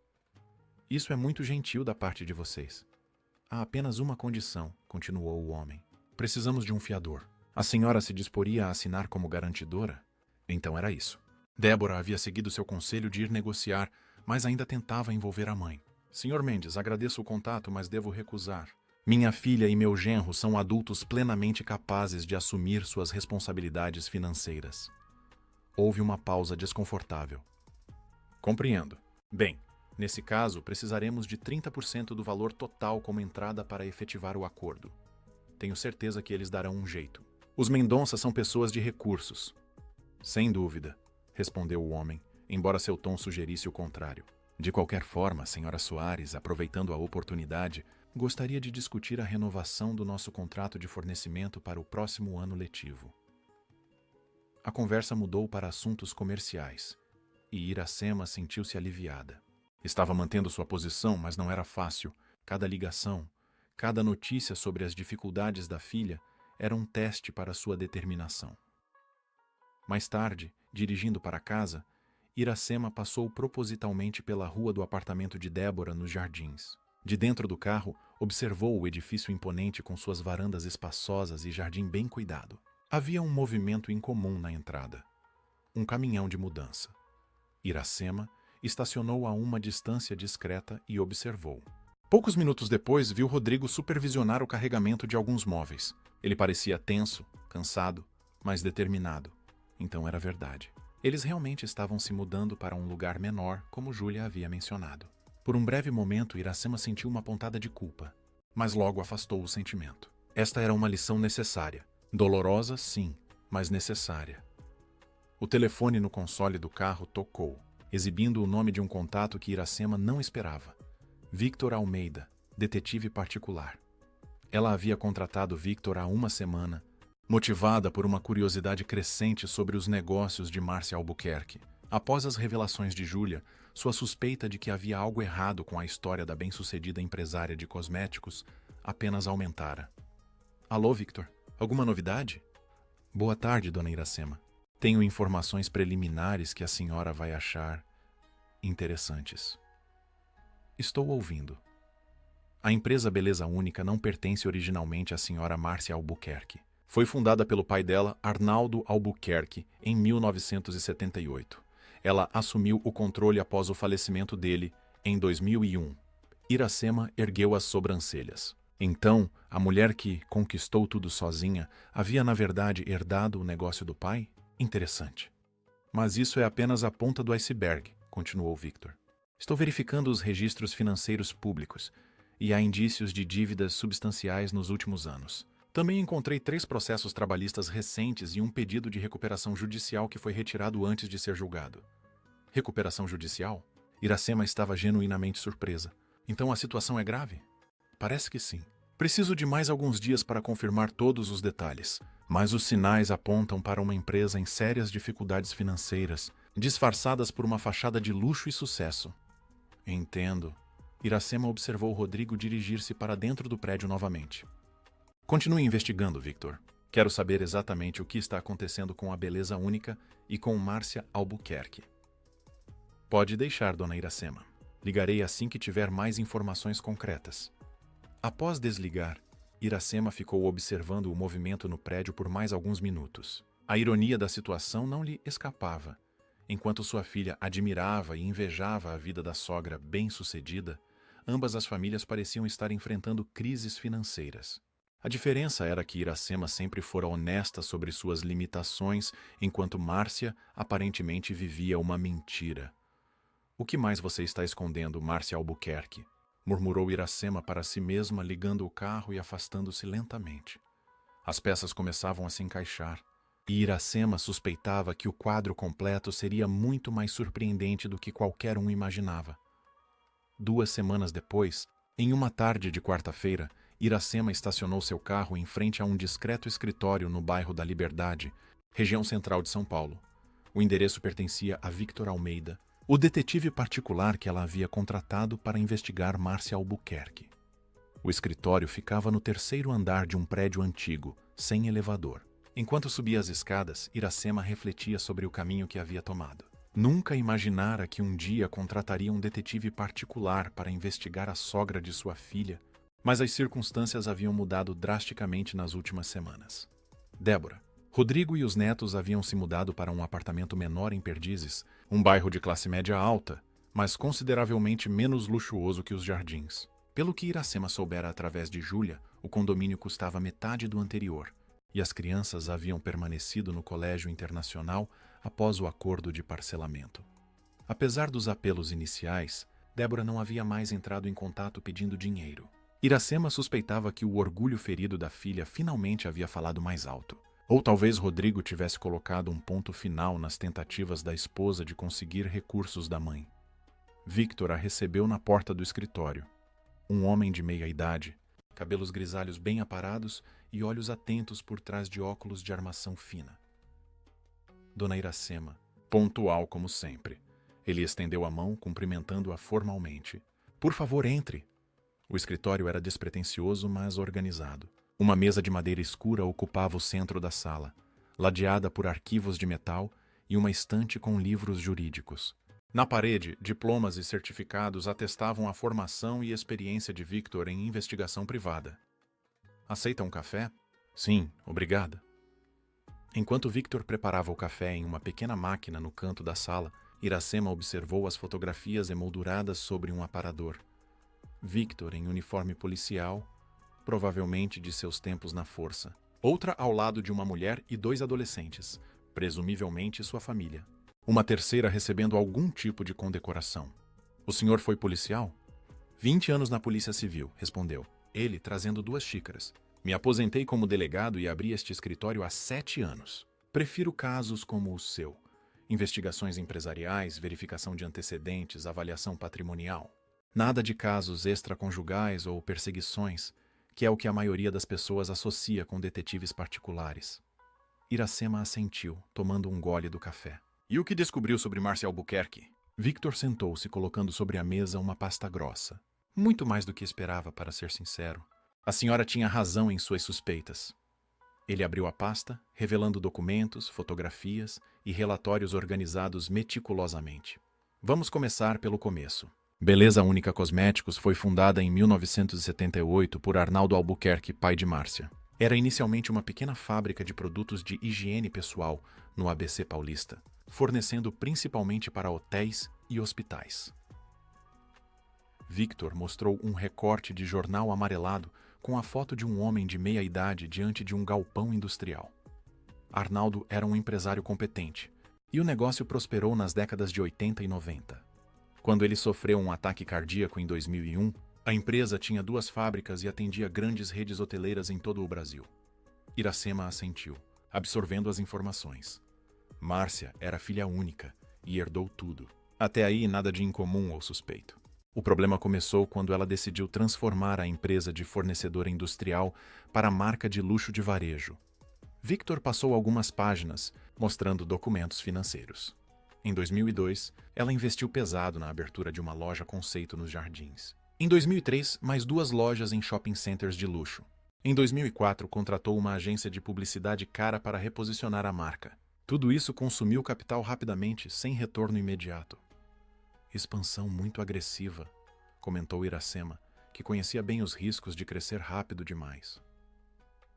Isso é muito gentil da parte de vocês. Há apenas uma condição, continuou o homem. Precisamos de um fiador. A senhora se disporia a assinar como garantidora? Então era isso. Débora havia seguido seu conselho de ir negociar, mas ainda tentava envolver a mãe. Senhor Mendes, agradeço o contato, mas devo recusar. Minha filha e meu genro são adultos plenamente capazes de assumir suas responsabilidades financeiras. Houve uma pausa desconfortável. Compreendo. Bem, nesse caso, precisaremos de 30% do valor total como entrada para efetivar o acordo. Tenho certeza que eles darão um jeito. Os Mendonça são pessoas de recursos. Sem dúvida, respondeu o homem, embora seu tom sugerisse o contrário. De qualquer forma, senhora Soares, aproveitando a oportunidade, gostaria de discutir a renovação do nosso contrato de fornecimento para o próximo ano letivo. A conversa mudou para assuntos comerciais, e Iracema sentiu-se aliviada. Estava mantendo sua posição, mas não era fácil. Cada ligação, cada notícia sobre as dificuldades da filha era um teste para sua determinação. Mais tarde, dirigindo para casa, Iracema passou propositalmente pela rua do apartamento de Débora nos Jardins. De dentro do carro, observou o edifício imponente com suas varandas espaçosas e jardim bem cuidado. Havia um movimento incomum na entrada. Um caminhão de mudança. Iracema estacionou a uma distância discreta e observou. Poucos minutos depois, viu Rodrigo supervisionar o carregamento de alguns móveis. Ele parecia tenso, cansado, mas determinado. Então era verdade. Eles realmente estavam se mudando para um lugar menor, como Júlia havia mencionado. Por um breve momento, Iracema sentiu uma pontada de culpa, mas logo afastou o sentimento. Esta era uma lição necessária. Dolorosa, sim, mas necessária. O telefone no console do carro tocou, exibindo o nome de um contato que Iracema não esperava. Victor Almeida, detetive particular. Ela havia contratado Victor há uma semana, motivada por uma curiosidade crescente sobre os negócios de Márcia Albuquerque. Após as revelações de Júlia, sua suspeita de que havia algo errado com a história da bem-sucedida empresária de cosméticos apenas aumentara. Alô, Victor? Alguma novidade? Boa tarde, dona Iracema. Tenho informações preliminares que a senhora vai achar interessantes. Estou ouvindo. A empresa Beleza Única não pertence originalmente à senhora Márcia Albuquerque. Foi fundada pelo pai dela, Arnaldo Albuquerque, em 1978. Ela assumiu o controle após o falecimento dele, em 2001. Iracema ergueu as sobrancelhas. Então, a mulher que conquistou tudo sozinha havia, na verdade, herdado o negócio do pai? Interessante. Mas isso é apenas a ponta do iceberg, continuou Victor. Estou verificando os registros financeiros públicos e há indícios de dívidas substanciais nos últimos anos. Também encontrei 3 processos trabalhistas recentes e um pedido de recuperação judicial que foi retirado antes de ser julgado. Recuperação judicial? Iracema estava genuinamente surpresa. Então a situação é grave? Parece que sim. Preciso de mais alguns dias para confirmar todos os detalhes, mas os sinais apontam para uma empresa em sérias dificuldades financeiras, disfarçadas por uma fachada de luxo e sucesso. Entendo. Iracema observou Rodrigo dirigir-se para dentro do prédio novamente. Continue investigando, Victor. Quero saber exatamente o que está acontecendo com a Beleza Única e com Márcia Albuquerque. Pode deixar, dona Iracema. Ligarei assim que tiver mais informações concretas. Após desligar, Iracema ficou observando o movimento no prédio por mais alguns minutos. A ironia da situação não lhe escapava. Enquanto sua filha admirava e invejava a vida da sogra bem-sucedida, ambas as famílias pareciam estar enfrentando crises financeiras. A diferença era que Iracema sempre fora honesta sobre suas limitações, enquanto Márcia aparentemente vivia uma mentira. O que mais você está escondendo, Márcia Albuquerque? Murmurou Iracema para si mesma, ligando o carro e afastando-se lentamente. As peças começavam a se encaixar, e Iracema suspeitava que o quadro completo seria muito mais surpreendente do que qualquer um imaginava. 2 semanas depois, em uma tarde de quarta-feira, Iracema estacionou seu carro em frente a um discreto escritório no bairro da Liberdade, região central de São Paulo. O endereço pertencia a Victor Almeida, o detetive particular que ela havia contratado para investigar Márcia Albuquerque. O escritório ficava no terceiro andar de um prédio antigo, sem elevador. Enquanto subia as escadas, Iracema refletia sobre o caminho que havia tomado. Nunca imaginara que um dia contrataria um detetive particular para investigar a sogra de sua filha, mas as circunstâncias haviam mudado drasticamente nas últimas semanas. Débora, Rodrigo e os netos haviam se mudado para um apartamento menor em Perdizes, um bairro de classe média alta, mas consideravelmente menos luxuoso que os Jardins. Pelo que Iracema soubera através de Júlia, o condomínio custava metade do anterior, e as crianças haviam permanecido no colégio internacional após o acordo de parcelamento. Apesar dos apelos iniciais, Débora não havia mais entrado em contato pedindo dinheiro. Iracema suspeitava que o orgulho ferido da filha finalmente havia falado mais alto. Ou talvez Rodrigo tivesse colocado um ponto final nas tentativas da esposa de conseguir recursos da mãe. Victor a recebeu na porta do escritório. Um homem de meia idade, cabelos grisalhos bem aparados e olhos atentos por trás de óculos de armação fina. Dona Iracema, pontual como sempre. Ele estendeu a mão, cumprimentando-a formalmente. Por favor, entre. O escritório era despretensioso, mas organizado. Uma mesa de madeira escura ocupava o centro da sala, ladeada por arquivos de metal e uma estante com livros jurídicos. Na parede, diplomas e certificados atestavam a formação e experiência de Victor em investigação privada. Aceita um café? Sim, obrigada. Enquanto Victor preparava o café em uma pequena máquina no canto da sala, Iracema observou as fotografias emolduradas sobre um aparador. Victor em uniforme policial, provavelmente de seus tempos na força. Outra ao lado de uma mulher e 2 adolescentes, presumivelmente sua família. Uma terceira recebendo algum tipo de condecoração. O senhor foi policial? 20 anos na Polícia Civil, respondeu. Ele trazendo 2 xícaras. Me aposentei como delegado e abri este escritório há 7 anos. Prefiro casos como o seu. Investigações empresariais, verificação de antecedentes, avaliação patrimonial. Nada de casos extraconjugais ou perseguições, que é o que a maioria das pessoas associa com detetives particulares. Iracema assentiu, tomando um gole do café. E o que descobriu sobre Márcia Albuquerque? Victor sentou-se, colocando sobre a mesa uma pasta grossa. Muito mais do que esperava, para ser sincero. A senhora tinha razão em suas suspeitas. Ele abriu a pasta, revelando documentos, fotografias e relatórios organizados meticulosamente. Vamos começar pelo começo. Beleza Única Cosméticos foi fundada em 1978 por Arnaldo Albuquerque, pai de Márcia. Era inicialmente uma pequena fábrica de produtos de higiene pessoal no ABC Paulista, fornecendo principalmente para hotéis e hospitais. Victor mostrou um recorte de jornal amarelado com a foto de um homem de meia idade diante de um galpão industrial. Arnaldo era um empresário competente, e o negócio prosperou nas décadas de 80 e 90. Quando ele sofreu um ataque cardíaco em 2001, a empresa tinha 2 fábricas e atendia grandes redes hoteleiras em todo o Brasil. Iracema assentiu, absorvendo as informações. Márcia era filha única e herdou tudo. Até aí, nada de incomum ou suspeito. O problema começou quando ela decidiu transformar a empresa de fornecedora industrial para a marca de luxo de varejo. Victor passou algumas páginas mostrando documentos financeiros. Em 2002, ela investiu pesado na abertura de uma loja conceito nos Jardins. Em 2003, mais 2 lojas em shopping centers de luxo. Em 2004, contratou uma agência de publicidade cara para reposicionar a marca. Tudo isso consumiu capital rapidamente, sem retorno imediato. Expansão muito agressiva, comentou Iracema, que conhecia bem os riscos de crescer rápido demais.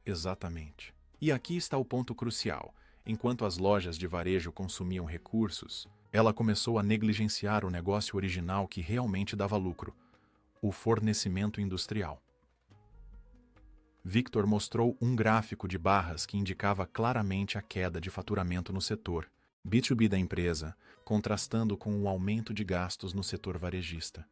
Exatamente. E aqui está o ponto crucial. Enquanto as lojas de varejo consumiam recursos, ela começou a negligenciar o negócio original que realmente dava lucro, o fornecimento industrial. Victor mostrou um gráfico de barras que indicava claramente a queda de faturamento no setor B2B da empresa, contrastando com o aumento de gastos no setor varejista.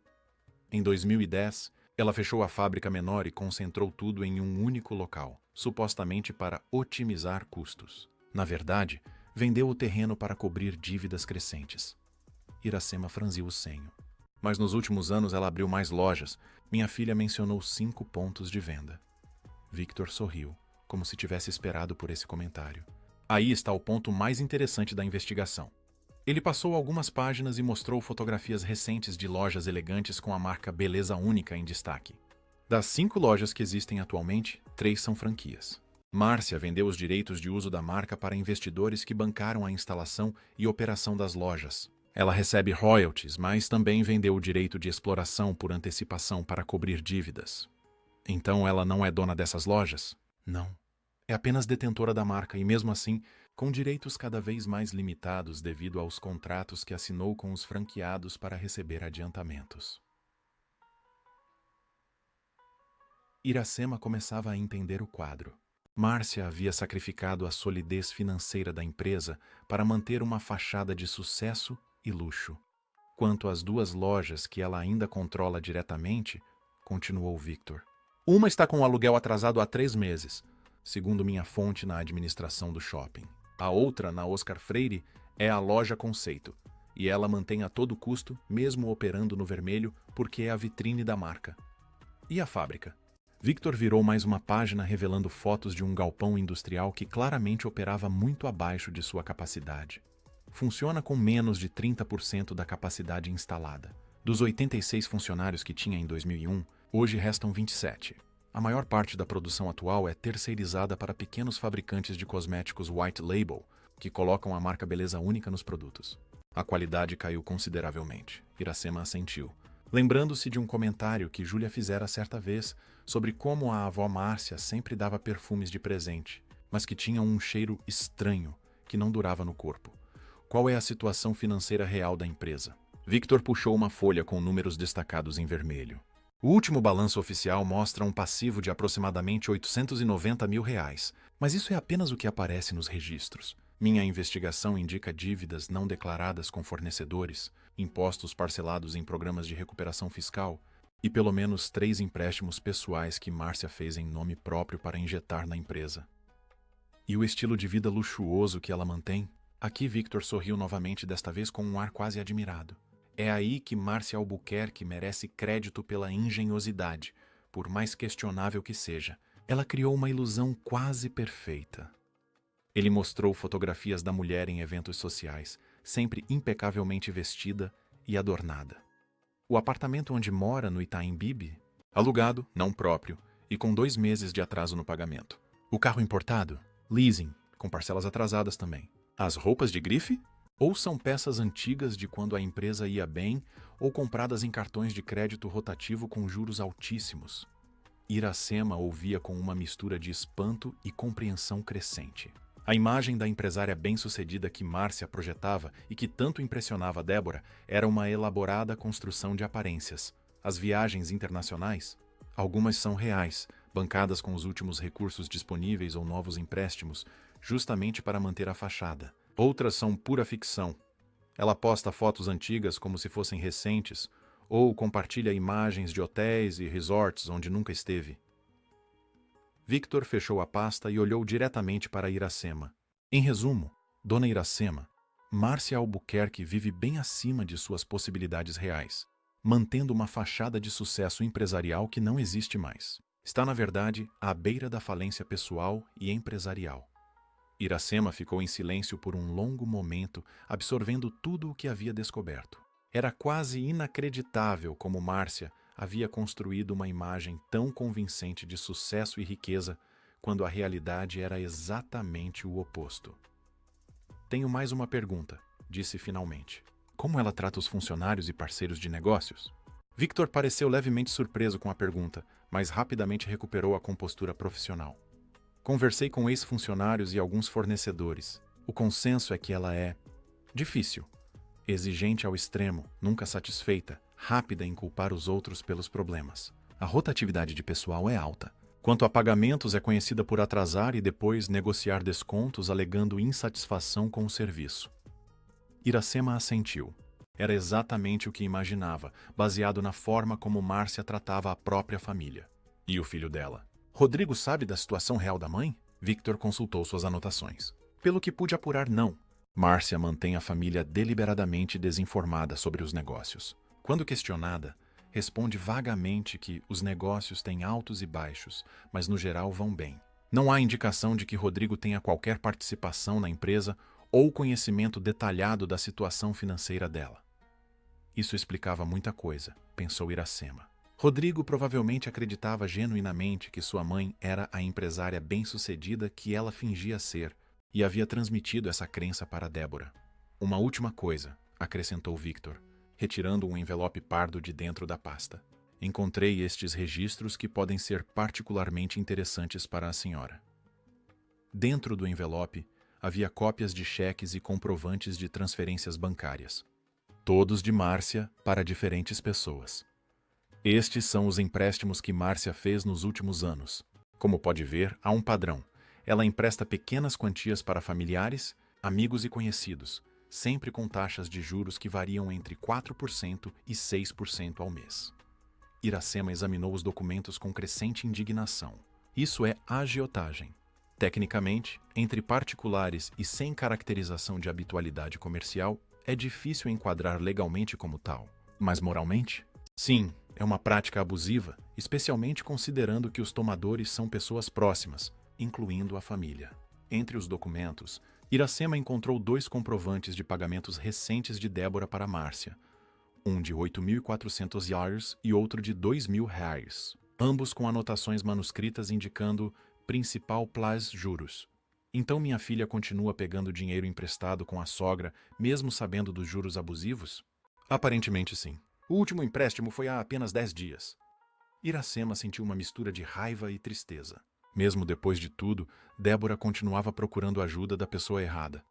Em 2010, ela fechou a fábrica menor e concentrou tudo em um único local, supostamente para otimizar custos. Na verdade, vendeu o terreno para cobrir dívidas crescentes. Iracema franziu o senho. Mas nos últimos anos ela abriu mais lojas. Minha filha mencionou 5 pontos de venda. Victor sorriu, como se tivesse esperado por esse comentário. Aí está o ponto mais interessante da investigação. Ele passou algumas páginas e mostrou fotografias recentes de lojas elegantes com a marca Beleza Única em destaque. Das 5 lojas que existem atualmente, 3 são franquias. Márcia vendeu os direitos de uso da marca para investidores que bancaram a instalação e operação das lojas. Ela recebe royalties, mas também vendeu o direito de exploração por antecipação para cobrir dívidas. Então ela não é dona dessas lojas? Não. É apenas detentora da marca e, mesmo assim, com direitos cada vez mais limitados devido aos contratos que assinou com os franqueados para receber adiantamentos. Iracema começava a entender o quadro. Márcia havia sacrificado a solidez financeira da empresa para manter uma fachada de sucesso e luxo. Quanto às 2 lojas que ela ainda controla diretamente, continuou Victor. Uma está com o aluguel atrasado há 3 meses, segundo minha fonte na administração do shopping. A outra, na Oscar Freire, é a loja Conceito, e ela mantém a todo custo, mesmo operando no vermelho, porque é a vitrine da marca. E a fábrica? Victor virou mais uma página revelando fotos de um galpão industrial que claramente operava muito abaixo de sua capacidade. Funciona com menos de 30% da capacidade instalada. Dos 86 funcionários que tinha em 2001, hoje restam 27. A maior parte da produção atual é terceirizada para pequenos fabricantes de cosméticos white label, que colocam a marca Beleza Única nos produtos. A qualidade caiu consideravelmente. Iracema assentiu, lembrando-se de um comentário que Júlia fizera certa vez sobre como a avó Márcia sempre dava perfumes de presente, mas que tinham um cheiro estranho que não durava no corpo. Qual é a situação financeira real da empresa? Victor puxou uma folha com números destacados em vermelho. O último balanço oficial mostra um passivo de aproximadamente R$890 mil, mas isso é apenas o que aparece nos registros. Minha investigação indica dívidas não declaradas com fornecedores, impostos parcelados em programas de recuperação fiscal e pelo menos 3 empréstimos pessoais que Márcia fez em nome próprio para injetar na empresa. E o estilo de vida luxuoso que ela mantém? Aqui Victor sorriu novamente, desta vez com um ar quase admirado. É aí que Márcia Albuquerque merece crédito pela engenhosidade, por mais questionável que seja. Ela criou uma ilusão quase perfeita. Ele mostrou fotografias da mulher em eventos sociais, sempre impecavelmente vestida e adornada. O apartamento onde mora, no Itaim Bibi, alugado, não próprio, e com 2 meses de atraso no pagamento. O carro importado, leasing, com parcelas atrasadas também. As roupas de grife? Ou são peças antigas de quando a empresa ia bem, ou compradas em cartões de crédito rotativo com juros altíssimos. Iracema ouvia com uma mistura de espanto e compreensão crescente. A imagem da empresária bem-sucedida que Márcia projetava e que tanto impressionava Débora era uma elaborada construção de aparências. As viagens internacionais? Algumas são reais, bancadas com os últimos recursos disponíveis ou novos empréstimos, justamente para manter a fachada. Outras são pura ficção. Ela posta fotos antigas como se fossem recentes, ou compartilha imagens de hotéis e resorts onde nunca esteve. Victor fechou a pasta e olhou diretamente para Iracema. Em resumo, Dona Iracema, Márcia Albuquerque vive bem acima de suas possibilidades reais, mantendo uma fachada de sucesso empresarial que não existe mais. Está, na verdade, à beira da falência pessoal e empresarial. Iracema ficou em silêncio por um longo momento, absorvendo tudo o que havia descoberto. Era quase inacreditável como Márcia havia construído uma imagem tão convincente de sucesso e riqueza, quando a realidade era exatamente o oposto. Tenho mais uma pergunta, disse finalmente. Como ela trata os funcionários e parceiros de negócios? Victor pareceu levemente surpreso com a pergunta, mas rapidamente recuperou a compostura profissional. Conversei com ex-funcionários e alguns fornecedores. O consenso é que ela é difícil, exigente ao extremo, nunca satisfeita, rápida em culpar os outros pelos problemas. A rotatividade de pessoal é alta. Quanto a pagamentos, é conhecida por atrasar e depois negociar descontos alegando insatisfação com o serviço. Iracema assentiu. Era exatamente o que imaginava, baseado na forma como Márcia tratava a própria família. E o filho dela? Rodrigo sabe da situação real da mãe? Victor consultou suas anotações. Pelo que pude apurar, não. Márcia mantém a família deliberadamente desinformada sobre os negócios. Quando questionada, responde vagamente que os negócios têm altos e baixos, mas no geral vão bem. Não há indicação de que Rodrigo tenha qualquer participação na empresa ou conhecimento detalhado da situação financeira dela. Isso explicava muita coisa, pensou Iracema. Rodrigo provavelmente acreditava genuinamente que sua mãe era a empresária bem-sucedida que ela fingia ser e havia transmitido essa crença para Débora. Uma última coisa, acrescentou Victor, retirando um envelope pardo de dentro da pasta. Encontrei estes registros que podem ser particularmente interessantes para a senhora. Dentro do envelope havia cópias de cheques e comprovantes de transferências bancárias, todos de Márcia para diferentes pessoas. Estes são os empréstimos que Márcia fez nos últimos anos. Como pode ver, há um padrão. Ela empresta pequenas quantias para familiares, amigos e conhecidos, sempre com taxas de juros que variam entre 4% e 6% ao mês. Iracema examinou os documentos com crescente indignação. Isso é agiotagem. Tecnicamente, entre particulares e sem caracterização de habitualidade comercial, é difícil enquadrar legalmente como tal. Mas moralmente? Sim, é uma prática abusiva, especialmente considerando que os tomadores são pessoas próximas, incluindo a família. Entre os documentos, Iracema encontrou 2 comprovantes de pagamentos recentes de Débora para Márcia, um de 8.400 reais e outro de 2.000 reais, ambos com anotações manuscritas indicando principal plus juros. Então minha filha continua pegando dinheiro emprestado com a sogra, mesmo sabendo dos juros abusivos? Aparentemente sim. O último empréstimo foi há apenas 10 dias. Iracema sentiu uma mistura de raiva e tristeza. Mesmo depois de tudo, Débora continuava procurando ajuda da pessoa errada.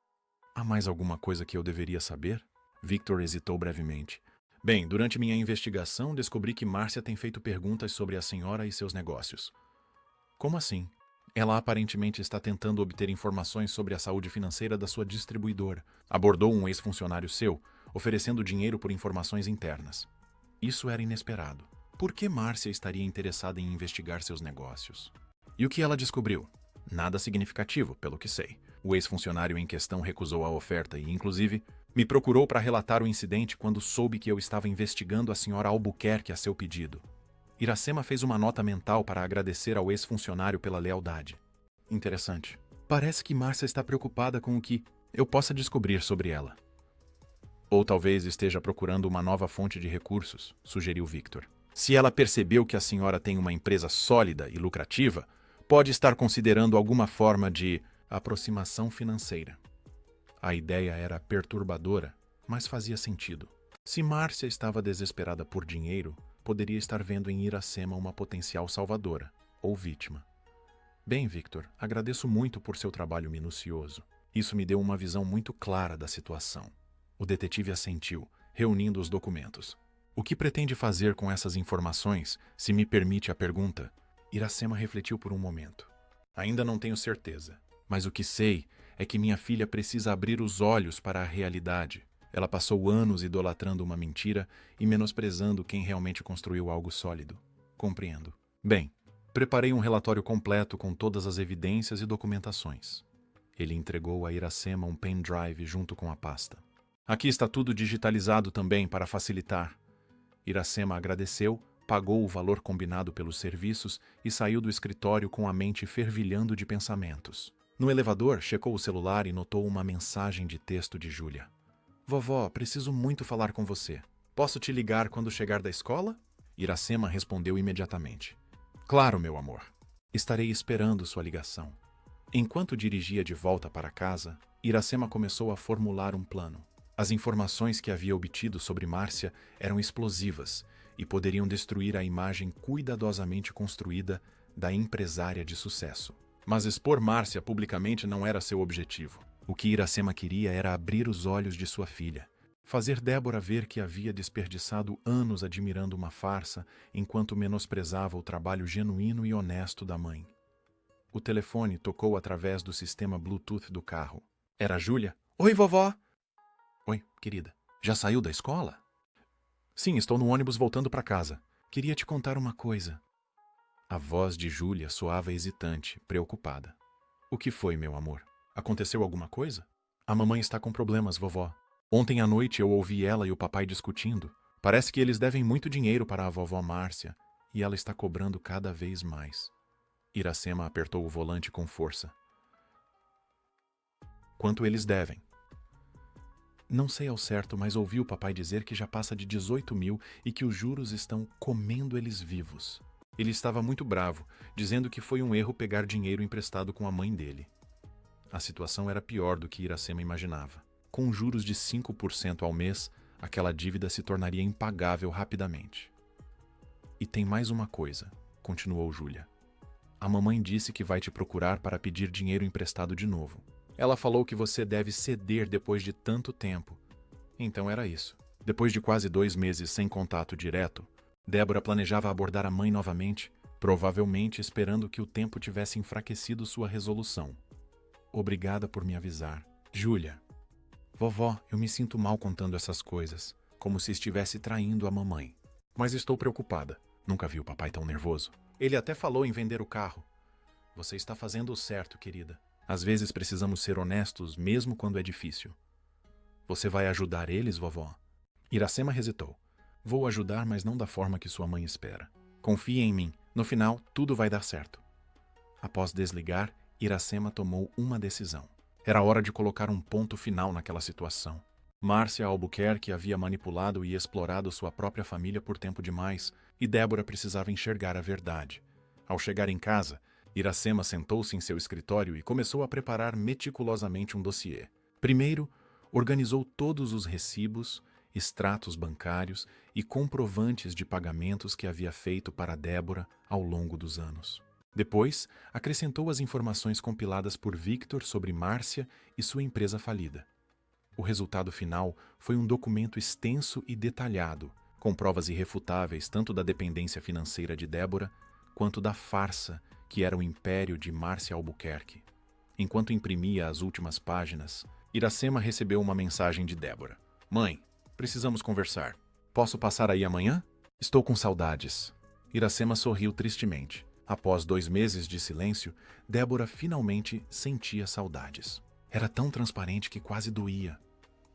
Há mais alguma coisa que eu deveria saber? Victor hesitou brevemente. Bem, durante minha investigação, descobri que Márcia tem feito perguntas sobre a senhora e seus negócios. Como assim? Ela aparentemente está tentando obter informações sobre a saúde financeira da sua distribuidora. Abordou um ex-funcionário seu, oferecendo dinheiro por informações internas. Isso era inesperado. Por que Márcia estaria interessada em investigar seus negócios? E o que ela descobriu? Nada significativo, pelo que sei. O ex-funcionário em questão recusou a oferta e, inclusive, me procurou para relatar o incidente quando soube que eu estava investigando a senhora Albuquerque a seu pedido. Iracema fez uma nota mental para agradecer ao ex-funcionário pela lealdade. Interessante. Parece que Márcia está preocupada com o que eu possa descobrir sobre ela. Ou talvez esteja procurando uma nova fonte de recursos, sugeriu Victor. Se ela percebeu que a senhora tem uma empresa sólida e lucrativa, pode estar considerando alguma forma de aproximação financeira. A ideia era perturbadora, mas fazia sentido. Se Márcia estava desesperada por dinheiro, poderia estar vendo em Iracema uma potencial salvadora, ou vítima. Bem, Victor, agradeço muito por seu trabalho minucioso. Isso me deu uma visão muito clara da situação. O detetive assentiu, reunindo os documentos. O que pretende fazer com essas informações, se me permite a pergunta? Iracema refletiu por um momento. Ainda não tenho certeza, mas o que sei é que minha filha precisa abrir os olhos para a realidade. Ela passou anos idolatrando uma mentira e menosprezando quem realmente construiu algo sólido. Compreendo. Bem, preparei um relatório completo com todas as evidências e documentações. Ele entregou a Iracema um pendrive junto com a pasta. Aqui está tudo digitalizado também para facilitar. Iracema agradeceu, pagou o valor combinado pelos serviços e saiu do escritório com a mente fervilhando de pensamentos. No elevador, checou o celular e notou uma mensagem de texto de Júlia. Vovó, preciso muito falar com você. Posso te ligar quando chegar da escola? Iracema respondeu imediatamente. Claro, meu amor. Estarei esperando sua ligação. Enquanto dirigia de volta para casa, Iracema começou a formular um plano. As informações que havia obtido sobre Márcia eram explosivas e poderiam destruir a imagem cuidadosamente construída da empresária de sucesso. Mas expor Márcia publicamente não era seu objetivo. O que Iracema queria era abrir os olhos de sua filha, fazer Débora ver que havia desperdiçado anos admirando uma farsa enquanto menosprezava o trabalho genuíno e honesto da mãe. O telefone tocou através do sistema Bluetooth do carro. Era Júlia? Oi, vovó! Oi, querida. Já saiu da escola? Sim, estou no ônibus voltando para casa. Queria te contar uma coisa. A voz de Júlia soava hesitante, preocupada. O que foi, meu amor? Aconteceu alguma coisa? A mamãe está com problemas, vovó. Ontem à noite eu ouvi ela e o papai discutindo. Parece que eles devem muito dinheiro para a vovó Márcia e ela está cobrando cada vez mais. Iracema apertou o volante com força. Quanto eles devem? Não sei ao certo, mas ouvi o papai dizer que já passa de 18 mil e que os juros estão comendo eles vivos. Ele estava muito bravo, dizendo que foi um erro pegar dinheiro emprestado com a mãe dele. A situação era pior do que Iracema imaginava. Com juros de 5% ao mês, aquela dívida se tornaria impagável rapidamente. E tem mais uma coisa, continuou Júlia. A mamãe disse que vai te procurar para pedir dinheiro emprestado de novo. Ela falou que você deve ceder depois de tanto tempo. Então era isso. Depois de quase 2 meses sem contato direto, Débora planejava abordar a mãe novamente, provavelmente esperando que o tempo tivesse enfraquecido sua resolução. Obrigada por me avisar. Júlia. Vovó, eu me sinto mal contando essas coisas, como se estivesse traindo a mamãe. Mas estou preocupada. Nunca vi o papai tão nervoso. Ele até falou em vender o carro. Você está fazendo o certo, querida. Às vezes precisamos ser honestos, mesmo quando é difícil. Você vai ajudar eles, vovó? Iracema hesitou. Vou ajudar, mas não da forma que sua mãe espera. Confie em mim. No final, tudo vai dar certo. Após desligar, Iracema tomou uma decisão. Era hora de colocar um ponto final naquela situação. Márcia Albuquerque havia manipulado e explorado sua própria família por tempo demais, e Débora precisava enxergar a verdade. Ao chegar em casa, Iracema sentou-se em seu escritório e começou a preparar meticulosamente um dossiê. Primeiro, organizou todos os recibos, extratos bancários e comprovantes de pagamentos que havia feito para Débora ao longo dos anos. Depois, acrescentou as informações compiladas por Victor sobre Márcia e sua empresa falida. O resultado final foi um documento extenso e detalhado, com provas irrefutáveis tanto da dependência financeira de Débora quanto da farsa que era o império de Márcia Albuquerque. Enquanto imprimia as últimas páginas, Iracema recebeu uma mensagem de Débora. Mãe, precisamos conversar. Posso passar aí amanhã? Estou com saudades. Iracema sorriu tristemente. Após 2 meses de silêncio, Débora finalmente sentia saudades. Era tão transparente que quase doía.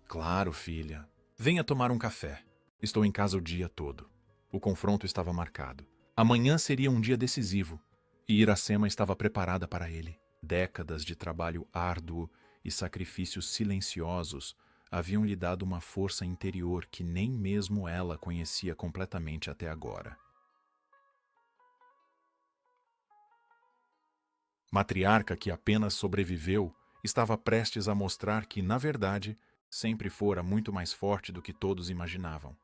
Claro, filha. Venha tomar um café. Estou em casa o dia todo. O confronto estava marcado. Amanhã seria um dia decisivo. E Iracema estava preparada para ele. Décadas de trabalho árduo e sacrifícios silenciosos haviam lhe dado uma força interior que nem mesmo ela conhecia completamente até agora. Matriarca que apenas sobreviveu estava prestes a mostrar que, na verdade, sempre fora muito mais forte do que todos imaginavam.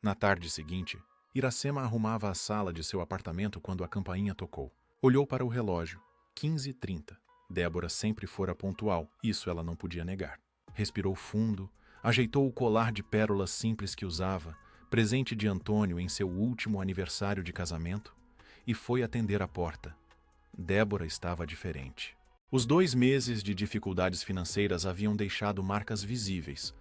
Na tarde seguinte, Iracema arrumava a sala de seu apartamento quando a campainha tocou. Olhou para o relógio. 15h30. Débora sempre fora pontual, isso ela não podia negar. Respirou fundo, ajeitou o colar de pérolas simples que usava, presente de Antônio em seu último aniversário de casamento, e foi atender a porta. Débora estava diferente. Os 2 meses de dificuldades financeiras haviam deixado marcas visíveis.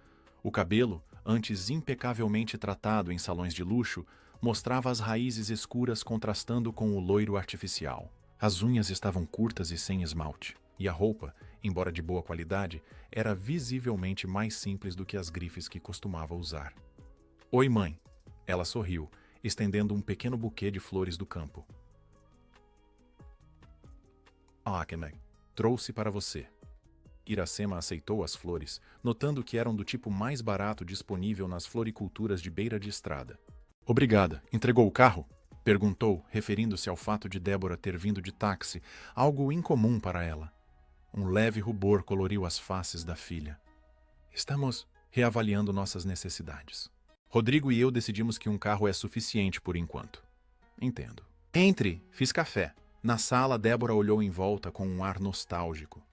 O cabelo, antes impecavelmente tratado em salões de luxo, mostrava as raízes escuras contrastando com o loiro artificial. As unhas estavam curtas e sem esmalte, e a roupa, embora de boa qualidade, era visivelmente mais simples do que as grifes que costumava usar. Oi, mãe. Ela sorriu, estendendo um pequeno buquê de flores do campo. Akene, trouxe para você. Iracema aceitou as flores, notando que eram do tipo mais barato disponível nas floriculturas de beira de estrada. Obrigada. Entregou o carro? Perguntou, referindo-se ao fato de Débora ter vindo de táxi, algo incomum para ela. Um leve rubor coloriu as faces da filha. Estamos reavaliando nossas necessidades. Rodrigo e eu decidimos que um carro é suficiente por enquanto. Entendo. Entre, fiz café. Na sala, Débora olhou em volta com um ar nostálgico.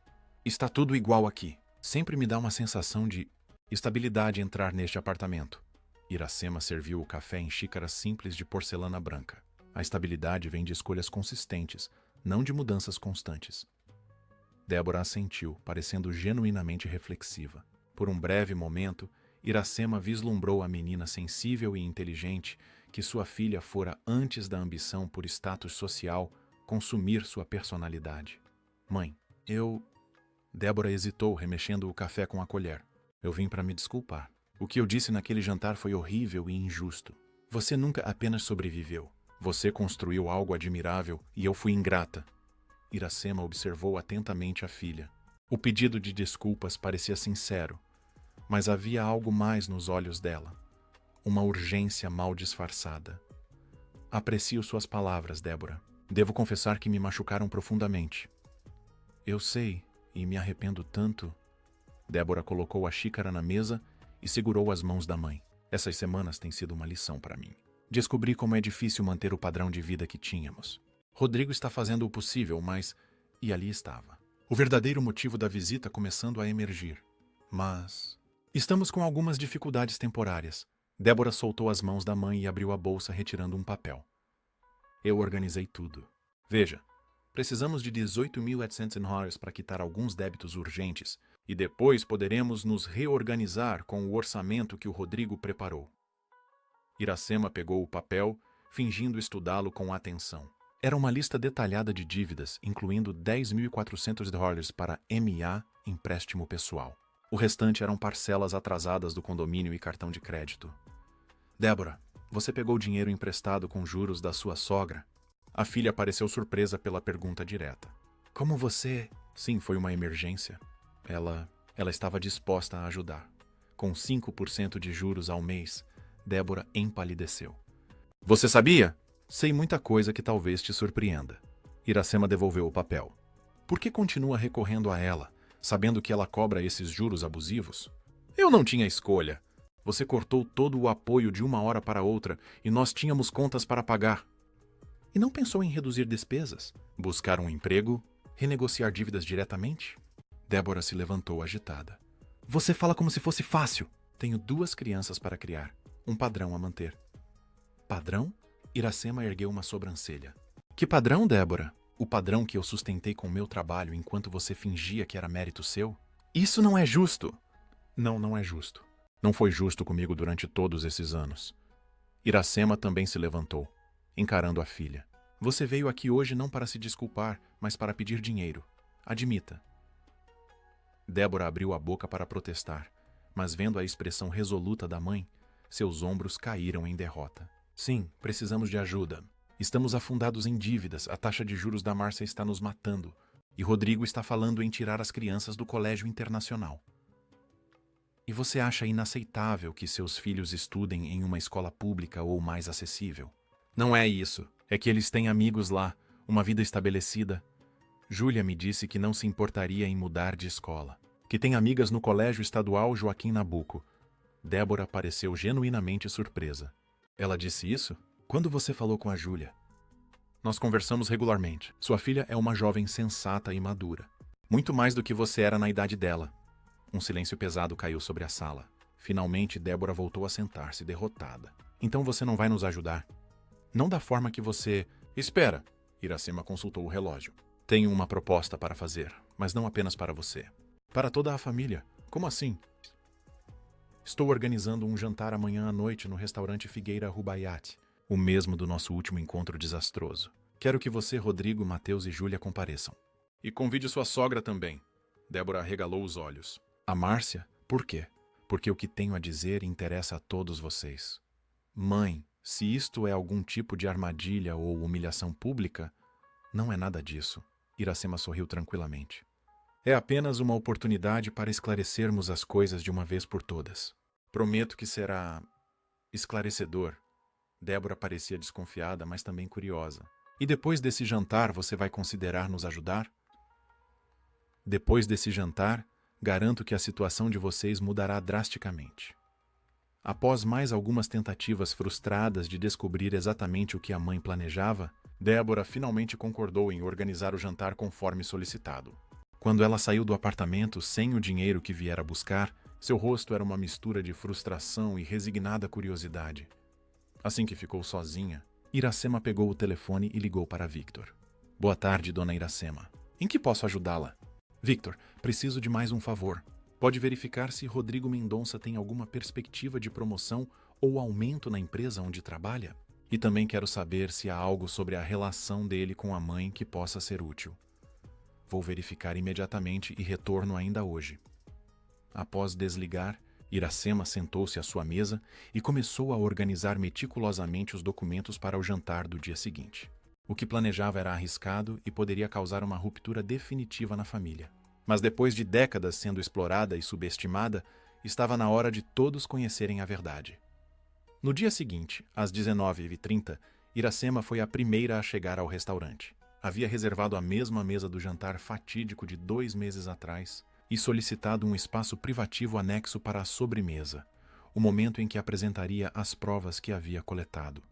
Está tudo igual aqui. Sempre me dá uma sensação de estabilidade entrar neste apartamento. Iracema serviu o café em xícaras simples de porcelana branca. A estabilidade vem de escolhas consistentes, não de mudanças constantes. Débora assentiu, parecendo genuinamente reflexiva. Por um breve momento, Iracema vislumbrou a menina sensível e inteligente que sua filha fora antes da ambição por status social consumir sua personalidade. Mãe, Débora hesitou, remexendo o café com a colher. Eu vim para me desculpar. O que eu disse naquele jantar foi horrível e injusto. Você nunca apenas sobreviveu. Você construiu algo admirável e eu fui ingrata. Iracema observou atentamente a filha. O pedido de desculpas parecia sincero, mas havia algo mais nos olhos dela. Uma urgência mal disfarçada. Aprecio suas palavras, Débora. Devo confessar que me machucaram profundamente. Eu sei, e me arrependo tanto. Débora colocou a xícara na mesa e segurou as mãos da mãe. Essas semanas têm sido uma lição para mim. Descobri como é difícil manter o padrão de vida que tínhamos. Rodrigo está fazendo o possível, mas... E ali estava. O verdadeiro motivo da visita começando a emergir. Mas... Estamos com algumas dificuldades temporárias. Débora soltou as mãos da mãe e abriu a bolsa retirando um papel. Eu organizei tudo. Veja, precisamos de 18.800 dólares para quitar alguns débitos urgentes e depois poderemos nos reorganizar com o orçamento que o Rodrigo preparou. Iracema pegou o papel, fingindo estudá-lo com atenção. Era uma lista detalhada de dívidas, incluindo 10.400 dólares para MA, empréstimo pessoal. O restante eram parcelas atrasadas do condomínio e cartão de crédito. Débora, você pegou dinheiro emprestado com juros da sua sogra? A filha pareceu surpresa pela pergunta direta. Como você... Sim, foi uma emergência. Ela estava disposta a ajudar. Com 5% de juros ao mês, Débora empalideceu. Você sabia? Sei muita coisa que talvez te surpreenda. Iracema devolveu o papel. Por que continua recorrendo a ela, sabendo que ela cobra esses juros abusivos? Eu não tinha escolha. Você cortou todo o apoio de uma hora para outra e nós tínhamos contas para pagar. E não pensou em reduzir despesas? Buscar um emprego? Renegociar dívidas diretamente? Débora se levantou agitada. Você fala como se fosse fácil. Tenho 2 crianças para criar. Um padrão a manter. Padrão? Iracema ergueu uma sobrancelha. Que padrão, Débora? O padrão que eu sustentei com meu trabalho enquanto você fingia que era mérito seu? Isso não é justo! Não, não é justo. Não foi justo comigo durante todos esses anos. Iracema também se levantou, encarando a filha. Você veio aqui hoje não para se desculpar, mas para pedir dinheiro. Admita. Débora abriu a boca para protestar, mas vendo a expressão resoluta da mãe, seus ombros caíram em derrota. Sim, precisamos de ajuda. Estamos afundados em dívidas, a taxa de juros da Márcia está nos matando. E Rodrigo está falando em tirar as crianças do colégio internacional. E você acha inaceitável que seus filhos estudem em uma escola pública ou mais acessível? Não é isso. É que eles têm amigos lá, uma vida estabelecida. Júlia me disse que não se importaria em mudar de escola. Que tem amigas no Colégio Estadual Joaquim Nabuco. Débora pareceu genuinamente surpresa. Ela disse isso? Quando você falou com a Júlia? Nós conversamos regularmente. Sua filha é uma jovem sensata e madura. Muito mais do que você era na idade dela. Um silêncio pesado caiu sobre a sala. Finalmente, Débora voltou a sentar-se, derrotada. Então você não vai nos ajudar? Não da forma que você... Espera! Iracema consultou o relógio. Tenho uma proposta para fazer, mas não apenas para você. Para toda a família. Como assim? Estou organizando um jantar amanhã à noite no restaurante Figueira Rubaiyat, o mesmo do nosso último encontro desastroso. Quero que você, Rodrigo, Mateus e Júlia compareçam. E convide sua sogra também. Débora arregalou os olhos. A Márcia? Por quê? Porque o que tenho a dizer interessa a todos vocês. Mãe, se isto é algum tipo de armadilha ou humilhação pública, não é nada disso. Iracema sorriu tranquilamente. É apenas uma oportunidade para esclarecermos as coisas de uma vez por todas. Prometo que será esclarecedor. Débora parecia desconfiada, mas também curiosa. E depois desse jantar, você vai considerar nos ajudar? Depois desse jantar, garanto que a situação de vocês mudará drasticamente. Após mais algumas tentativas frustradas de descobrir exatamente o que a mãe planejava, Débora finalmente concordou em organizar o jantar conforme solicitado. Quando ela saiu do apartamento sem o dinheiro que viera buscar, seu rosto era uma mistura de frustração e resignada curiosidade. Assim que ficou sozinha, Iracema pegou o telefone e ligou para Victor. Boa tarde, dona Iracema. Em que posso ajudá-la? Victor, preciso de mais um favor. Pode verificar se Rodrigo Mendonça tem alguma perspectiva de promoção ou aumento na empresa onde trabalha? E também quero saber se há algo sobre a relação dele com a mãe que possa ser útil. Vou verificar imediatamente e retorno ainda hoje. Após desligar, Iracema sentou-se à sua mesa e começou a organizar meticulosamente os documentos para o jantar do dia seguinte. O que planejava era arriscado e poderia causar uma ruptura definitiva na família. Mas depois de décadas sendo explorada e subestimada, estava na hora de todos conhecerem a verdade. No dia seguinte, às 19h30, Iracema foi a primeira a chegar ao restaurante. Havia reservado a mesma mesa do jantar fatídico de 2 meses atrás e solicitado um espaço privativo anexo para a sobremesa, o momento em que apresentaria as provas que havia coletado.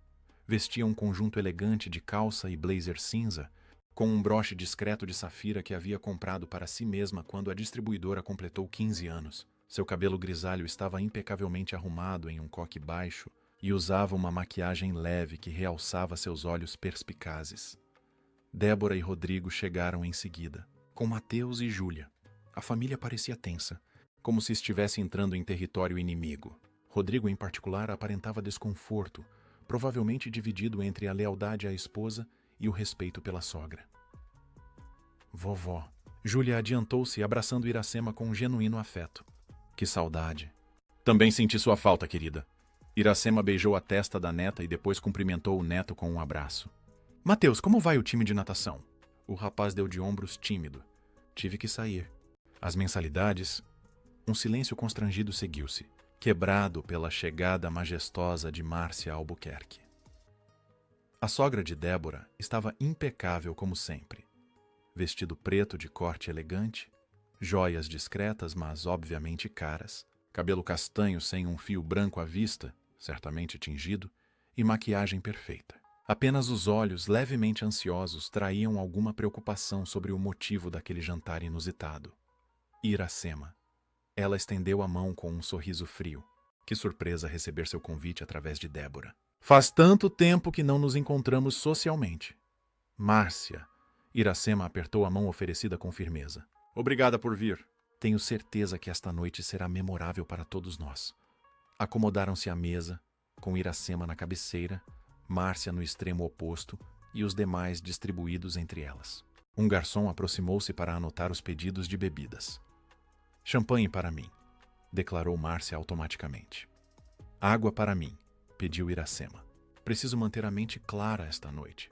Vestia um conjunto elegante de calça e blazer cinza, com um broche discreto de safira que havia comprado para si mesma quando a distribuidora completou 15 anos. Seu cabelo grisalho estava impecavelmente arrumado em um coque baixo e usava uma maquiagem leve que realçava seus olhos perspicazes. Débora e Rodrigo chegaram em seguida, com Mateus e Júlia. A família parecia tensa, como se estivesse entrando em território inimigo. Rodrigo, em particular, aparentava desconforto, provavelmente dividido entre a lealdade à esposa e o respeito pela sogra. Vovó. Júlia adiantou-se, abraçando Iracema com um genuíno afeto. Que saudade. Também senti sua falta, querida. Iracema beijou a testa da neta e depois cumprimentou o neto com um abraço. Mateus, como vai o time de natação? O rapaz deu de ombros tímido. Tive que sair. As mensalidades... Um silêncio constrangido seguiu-se, quebrado pela chegada majestosa de Márcia Albuquerque. A sogra de Débora estava impecável como sempre. Vestido preto de corte elegante, joias discretas, mas obviamente caras, cabelo castanho sem um fio branco à vista, certamente tingido, e maquiagem perfeita. Apenas os olhos levemente ansiosos traíam alguma preocupação sobre o motivo daquele jantar inusitado. Iracema. Ela estendeu a mão com um sorriso frio. Que surpresa receber seu convite através de Débora. Faz tanto tempo que não nos encontramos socialmente. Márcia. Iracema apertou a mão oferecida com firmeza. Obrigada por vir. Tenho certeza que esta noite será memorável para todos nós. Acomodaram-se à mesa, com Iracema na cabeceira, Márcia no extremo oposto e os demais distribuídos entre elas. Um garçom aproximou-se para anotar os pedidos de bebidas. Champanhe para mim, declarou Márcia automaticamente. Água para mim, pediu Iracema. Preciso manter a mente clara esta noite.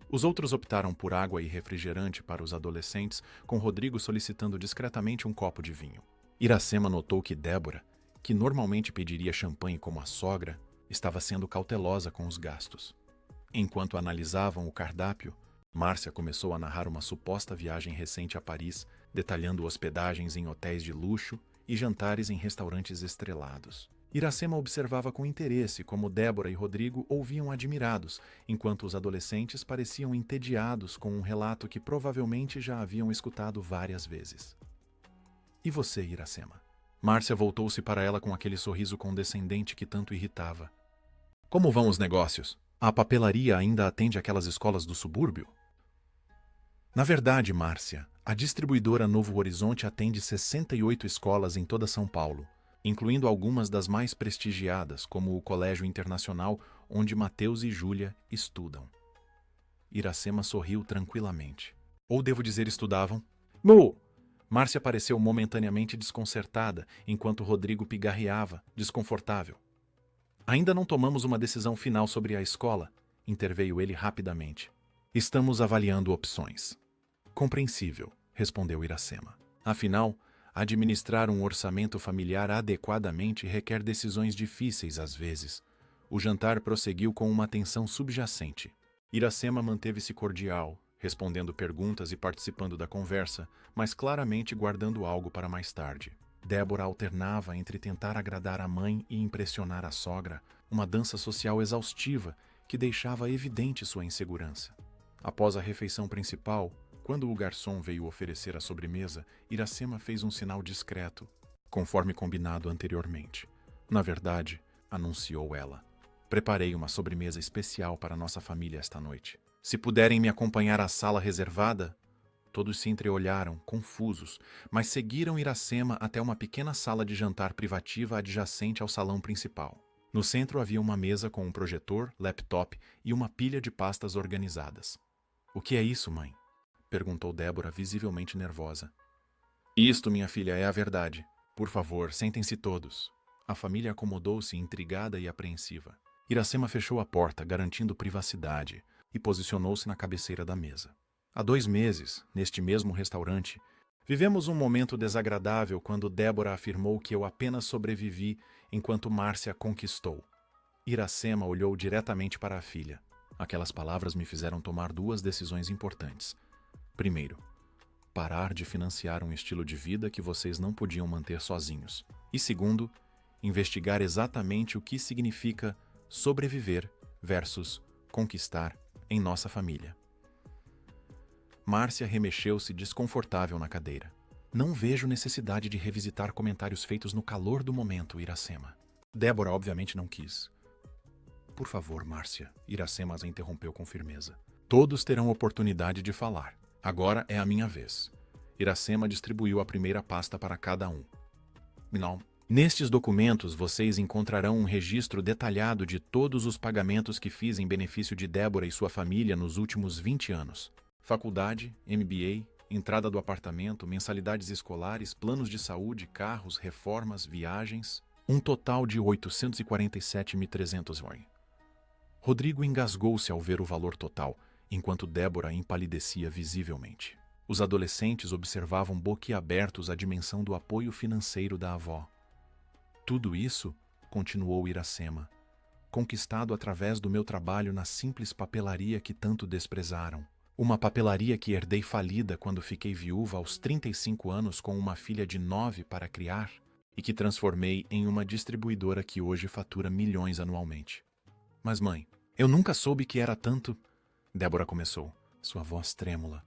Os outros optaram por água e refrigerante para os adolescentes, com Rodrigo solicitando discretamente um copo de vinho. Iracema notou que Débora, que normalmente pediria champanhe como a sogra, estava sendo cautelosa com os gastos. Enquanto analisavam o cardápio, Márcia começou a narrar uma suposta viagem recente a Paris, detalhando hospedagens em hotéis de luxo e jantares em restaurantes estrelados. Iracema observava com interesse como Débora e Rodrigo ouviam admirados, enquanto os adolescentes pareciam entediados com um relato que provavelmente já haviam escutado várias vezes. E você, Iracema? Márcia voltou-se para ela com aquele sorriso condescendente que tanto irritava. Como vão os negócios? A papelaria ainda atende aquelas escolas do subúrbio? Na verdade, Márcia, a distribuidora Novo Horizonte atende 68 escolas em toda São Paulo, incluindo algumas das mais prestigiadas, como o Colégio Internacional, onde Mateus e Júlia estudam. Iracema sorriu tranquilamente. Ou devo dizer estudavam? Mu! Márcia pareceu momentaneamente desconcertada, enquanto Rodrigo pigarreava, desconfortável. Ainda não tomamos uma decisão final sobre a escola, interveio ele rapidamente. Estamos avaliando opções. Compreensível, respondeu Iracema. Afinal, administrar um orçamento familiar adequadamente requer decisões difíceis às vezes. O jantar prosseguiu com uma tensão subjacente. Iracema manteve-se cordial, respondendo perguntas e participando da conversa, mas claramente guardando algo para mais tarde. Débora alternava entre tentar agradar a mãe e impressionar a sogra, uma dança social exaustiva que deixava evidente sua insegurança. Após a refeição principal, quando o garçom veio oferecer a sobremesa, Iracema fez um sinal discreto, conforme combinado anteriormente. Na verdade, anunciou ela, preparei uma sobremesa especial para nossa família esta noite. Se puderem me acompanhar à sala reservada... Todos se entreolharam, confusos, mas seguiram Iracema até uma pequena sala de jantar privativa adjacente ao salão principal. No centro havia uma mesa com um projetor, laptop e uma pilha de pastas organizadas. — O que é isso, mãe? — perguntou Débora, visivelmente nervosa. — Isto, minha filha, é a verdade. Por favor, sentem-se todos. A família acomodou-se intrigada e apreensiva. Iracema fechou a porta, garantindo privacidade, e posicionou-se na cabeceira da mesa. Há 2 meses, neste mesmo restaurante, vivemos um momento desagradável quando Débora afirmou que eu apenas sobrevivi enquanto Márcia conquistou. Iracema olhou diretamente para a filha. Aquelas palavras me fizeram tomar 2 decisões importantes. Primeiro, parar de financiar um estilo de vida que vocês não podiam manter sozinhos. E segundo, investigar exatamente o que significa sobreviver versus conquistar em nossa família. Márcia remexeu-se desconfortável na cadeira. Não vejo necessidade de revisitar comentários feitos no calor do momento, Iracema. Débora obviamente não quis. Por favor, Márcia, Iracema as interrompeu com firmeza. Todos terão oportunidade de falar. Agora é a minha vez. Iracema distribuiu a primeira pasta para cada um. Não. Nestes documentos, vocês encontrarão um registro detalhado de todos os pagamentos que fiz em benefício de Débora e sua família nos últimos 20 anos. Faculdade, MBA, entrada do apartamento, mensalidades escolares, planos de saúde, carros, reformas, viagens. Um total de 847.300 won. Rodrigo engasgou-se ao ver o valor total, enquanto Débora empalidecia visivelmente. Os adolescentes observavam boquiabertos a dimensão do apoio financeiro da avó. Tudo isso, continuou Iracema, conquistado através do meu trabalho na simples papelaria que tanto desprezaram. Uma papelaria que herdei falida quando fiquei viúva aos 35 anos com uma filha de 9 para criar e que transformei em uma distribuidora que hoje fatura milhões anualmente. Mas mãe, eu nunca soube que era tanto... Débora começou, sua voz trêmula.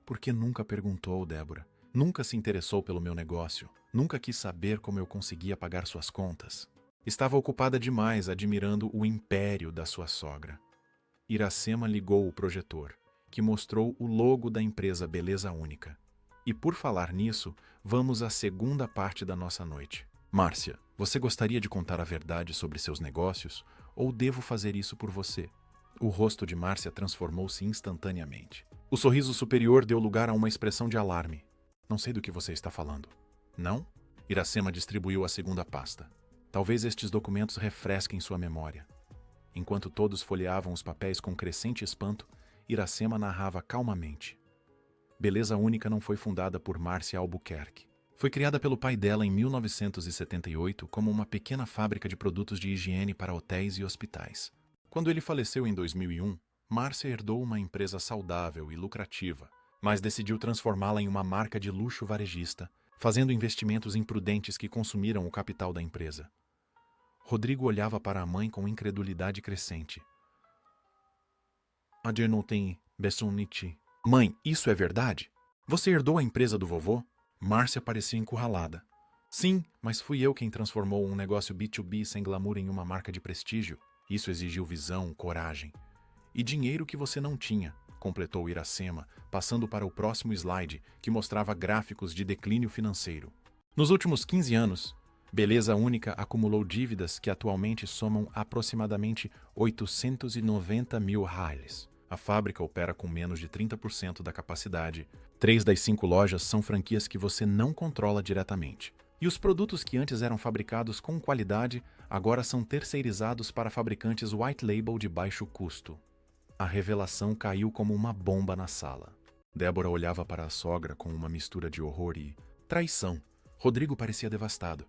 Por que nunca perguntou, Débora? Nunca se interessou pelo meu negócio. Nunca quis saber como eu conseguia pagar suas contas. Estava ocupada demais admirando o império da sua sogra. Iracema ligou o projetor, que mostrou o logo da empresa Beleza Única. E por falar nisso, vamos à segunda parte da nossa noite. Márcia, você gostaria de contar a verdade sobre seus negócios ou devo fazer isso por você? O rosto de Márcia transformou-se instantaneamente. O sorriso superior deu lugar a uma expressão de alarme. Não sei do que você está falando. Não? Iracema distribuiu a segunda pasta. Talvez estes documentos refresquem sua memória. Enquanto todos folheavam os papéis com crescente espanto, Iracema narrava calmamente. Beleza Única não foi fundada por Márcia Albuquerque. Foi criada pelo pai dela em 1978 como uma pequena fábrica de produtos de higiene para hotéis e hospitais. Quando ele faleceu em 2001, Márcia herdou uma empresa saudável e lucrativa, mas decidiu transformá-la em uma marca de luxo varejista, fazendo investimentos imprudentes que consumiram o capital da empresa. Rodrigo olhava para a mãe com incredulidade crescente. Adenotem Bessonichi. Mãe, isso é verdade? Você herdou a empresa do vovô? Márcia parecia encurralada. Sim, mas fui eu quem transformou um negócio B2B sem glamour em uma marca de prestígio. Isso exigiu visão, coragem. E dinheiro que você não tinha, completou Iracema, passando para o próximo slide, que mostrava gráficos de declínio financeiro. Nos últimos 15 anos, Beleza Única acumulou dívidas que atualmente somam aproximadamente 890 mil reais. A fábrica opera com menos de 30% da capacidade. 3 das 5 lojas são franquias que você não controla diretamente. E os produtos que antes eram fabricados com qualidade, agora são terceirizados para fabricantes white label de baixo custo. A revelação caiu como uma bomba na sala. Débora olhava para a sogra com uma mistura de horror e traição. Rodrigo parecia devastado.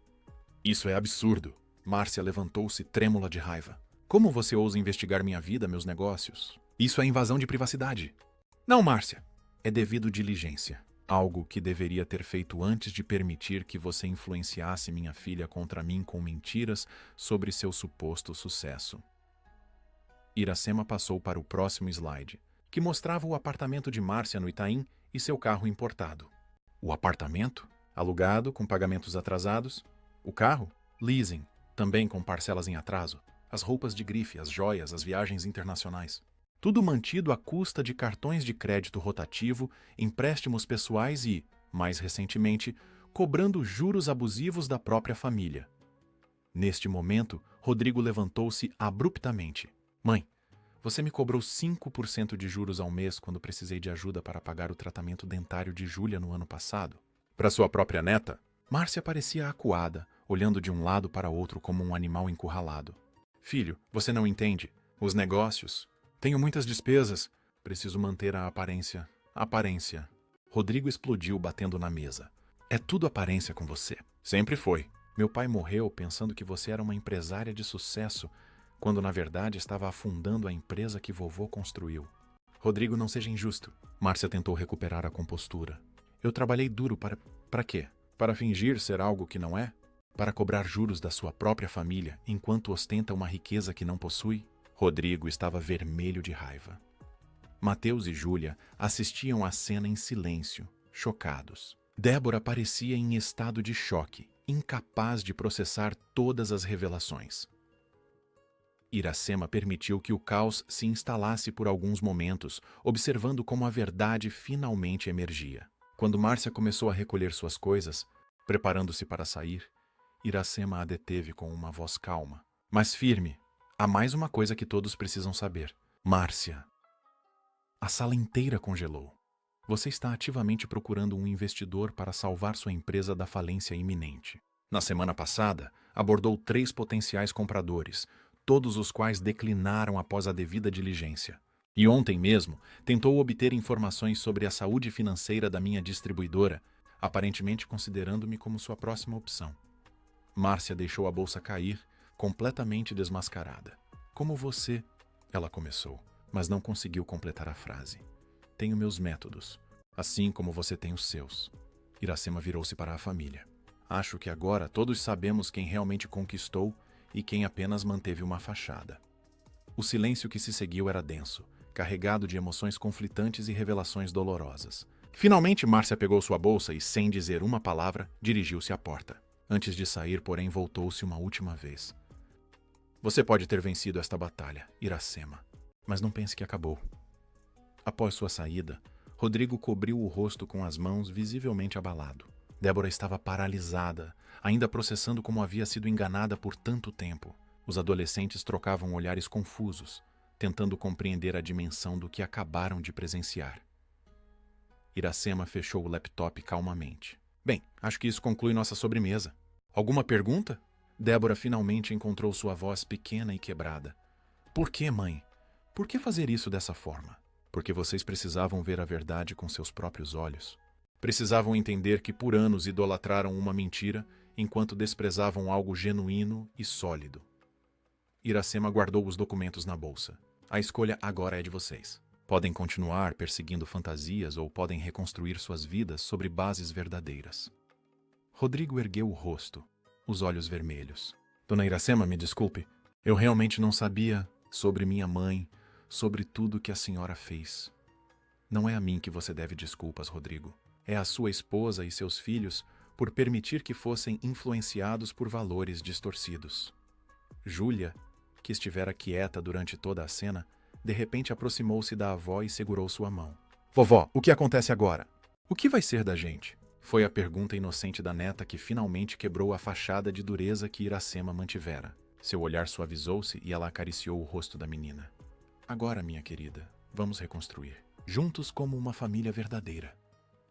Isso é absurdo. Márcia levantou-se trêmula de raiva. Como você ousa investigar minha vida, meus negócios? Isso é invasão de privacidade. Não, Márcia. É devido diligência. Algo que deveria ter feito antes de permitir que você influenciasse minha filha contra mim com mentiras sobre seu suposto sucesso. Iracema passou para o próximo slide, que mostrava o apartamento de Márcia no Itaim e seu carro importado. O apartamento? Alugado, com pagamentos atrasados. O carro? Leasing, também com parcelas em atraso. As roupas de grife, as joias, as viagens internacionais. Tudo mantido à custa de cartões de crédito rotativo, empréstimos pessoais e, mais recentemente, cobrando juros abusivos da própria família. Neste momento, Rodrigo levantou-se abruptamente. Mãe, você me cobrou 5% de juros ao mês quando precisei de ajuda para pagar o tratamento dentário de Júlia no ano passado. Para sua própria neta? Márcia parecia acuada, olhando de um lado para outro como um animal encurralado. Filho, você não entende. Os negócios. Tenho muitas despesas. Preciso manter a aparência. Aparência. Rodrigo explodiu batendo na mesa. É tudo aparência com você. Sempre foi. Meu pai morreu pensando que você era uma empresária de sucesso, quando na verdade estava afundando a empresa que vovô construiu. Rodrigo, não seja injusto. Márcia tentou recuperar a compostura. Eu trabalhei duro para quê? Para fingir ser algo que não é? Para cobrar juros da sua própria família, enquanto ostenta uma riqueza que não possui? Rodrigo estava vermelho de raiva. Mateus e Júlia assistiam à cena em silêncio, chocados. Débora parecia em estado de choque, incapaz de processar todas as revelações. Iracema permitiu que o caos se instalasse por alguns momentos, observando como a verdade finalmente emergia. Quando Márcia começou a recolher suas coisas, preparando-se para sair, Iracema a deteve com uma voz calma, mas firme. Há mais uma coisa que todos precisam saber. Márcia. A sala inteira congelou. Você está ativamente procurando um investidor para salvar sua empresa da falência iminente. Na semana passada, abordou 3 potenciais compradores, todos os quais declinaram após a devida diligência. E ontem mesmo, tentou obter informações sobre a saúde financeira da minha distribuidora, aparentemente considerando-me como sua próxima opção. Márcia deixou a bolsa cair, completamente desmascarada. Como você, ela começou, mas não conseguiu completar a frase. Tenho meus métodos, assim como você tem os seus. Iracema virou-se para a família. Acho que agora todos sabemos quem realmente conquistou e quem apenas manteve uma fachada. O silêncio que se seguiu era denso, carregado de emoções conflitantes e revelações dolorosas. Finalmente, Márcia pegou sua bolsa e, sem dizer uma palavra, dirigiu-se à porta. Antes de sair, porém, voltou-se uma última vez. Você pode ter vencido esta batalha, Iracema, mas não pense que acabou. Após sua saída, Rodrigo cobriu o rosto com as mãos, visivelmente abalado. Débora estava paralisada, ainda processando como havia sido enganada por tanto tempo. Os adolescentes trocavam olhares confusos, tentando compreender a dimensão do que acabaram de presenciar. Iracema fechou o laptop calmamente. Bem, acho que isso conclui nossa sobremesa. Alguma pergunta? Débora finalmente encontrou sua voz pequena e quebrada. Por que, mãe? Por que fazer isso dessa forma? Porque vocês precisavam ver a verdade com seus próprios olhos. Precisavam entender que por anos idolatraram uma mentira, enquanto desprezavam algo genuíno e sólido. Iracema guardou os documentos na bolsa. A escolha agora é de vocês. Podem continuar perseguindo fantasias ou podem reconstruir suas vidas sobre bases verdadeiras. Rodrigo ergueu o rosto, os olhos vermelhos. Dona Iracema, me desculpe. Eu realmente não sabia sobre minha mãe, sobre tudo que a senhora fez. Não é a mim que você deve desculpas, Rodrigo. É a sua esposa e seus filhos por permitir que fossem influenciados por valores distorcidos. Júlia, que estivera quieta durante toda a cena, de repente aproximou-se da avó e segurou sua mão. Vovó, o que acontece agora? O que vai ser da gente? Foi a pergunta inocente da neta que finalmente quebrou a fachada de dureza que Iracema mantivera. Seu olhar suavizou-se e ela acariciou o rosto da menina. Agora, minha querida, vamos reconstruir. Juntos como uma família verdadeira.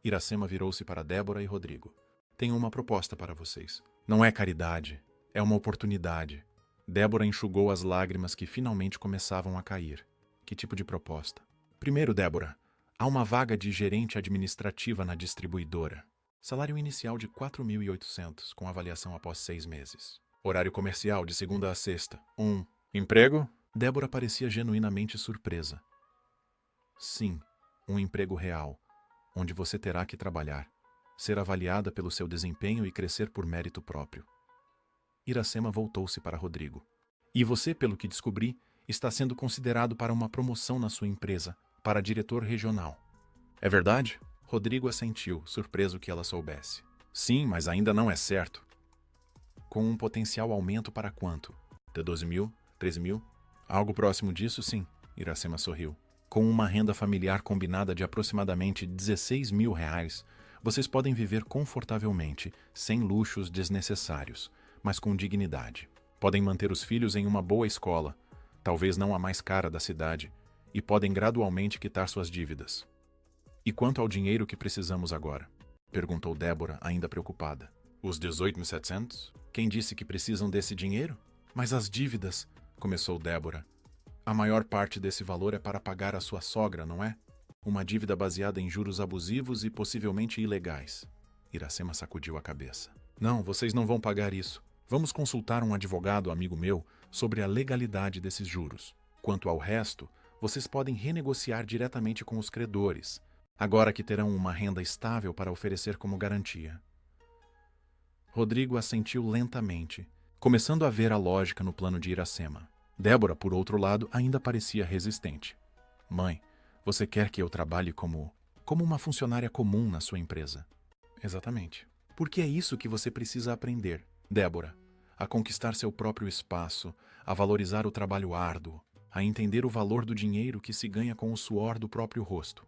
Iracema virou-se para Débora e Rodrigo. Tenho uma proposta para vocês. Não é caridade, é uma oportunidade. Débora enxugou as lágrimas que finalmente começavam a cair. Que tipo de proposta? Primeiro, Débora, há uma vaga de gerente administrativa na distribuidora. Salário inicial de 4.800, com avaliação após 6 meses. Horário comercial de segunda a sexta. Emprego? Débora parecia genuinamente surpresa. Sim, um emprego real, onde você terá que trabalhar, ser avaliada pelo seu desempenho e crescer por mérito próprio. Iracema voltou-se para Rodrigo. E você, pelo que descobri, está sendo considerado para uma promoção na sua empresa, para diretor regional. É verdade? Rodrigo assentiu, surpreso que ela soubesse. Sim, mas ainda não é certo. Com um potencial aumento para quanto? De 12.000? 13.000? Algo próximo disso, sim, Iracema sorriu. Com uma renda familiar combinada de aproximadamente R$16.000, vocês podem viver confortavelmente, sem luxos desnecessários, mas com dignidade. Podem manter os filhos em uma boa escola, talvez não a mais cara da cidade, e podem gradualmente quitar suas dívidas. E quanto ao dinheiro que precisamos agora? Perguntou Débora, ainda preocupada. Os 18.700? Quem disse que precisam desse dinheiro? Mas as dívidas, começou Débora. A maior parte desse valor é para pagar a sua sogra, não é? Uma dívida baseada em juros abusivos e possivelmente ilegais. Iracema sacudiu a cabeça. Não, vocês não vão pagar isso. Vamos consultar um advogado amigo meu sobre a legalidade desses juros. Quanto ao resto, vocês podem renegociar diretamente com os credores, agora que terão uma renda estável para oferecer como garantia. Rodrigo assentiu lentamente, começando a ver a lógica no plano de Iracema. Débora, por outro lado, ainda parecia resistente. Mãe, você quer que eu trabalhe como uma funcionária comum na sua empresa? Exatamente. Porque é isso que você precisa aprender, Débora. A conquistar seu próprio espaço, a valorizar o trabalho árduo, a entender o valor do dinheiro que se ganha com o suor do próprio rosto.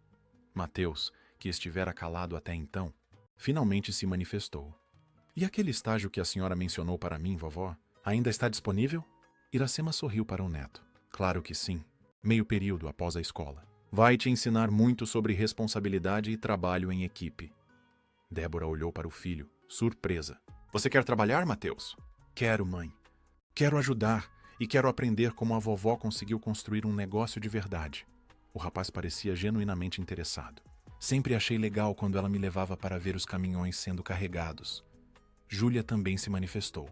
Mateus, que estivera calado até então, finalmente se manifestou. E aquele estágio que a senhora mencionou para mim, vovó, ainda está disponível? Iracema sorriu para o neto. Claro que sim. Meio período após a escola. Vai te ensinar muito sobre responsabilidade e trabalho em equipe. Débora olhou para o filho, surpresa. Você quer trabalhar, Mateus? Quero, mãe. Quero ajudar e quero aprender como a vovó conseguiu construir um negócio de verdade. O rapaz parecia genuinamente interessado. Sempre achei legal quando ela me levava para ver os caminhões sendo carregados. Júlia também se manifestou.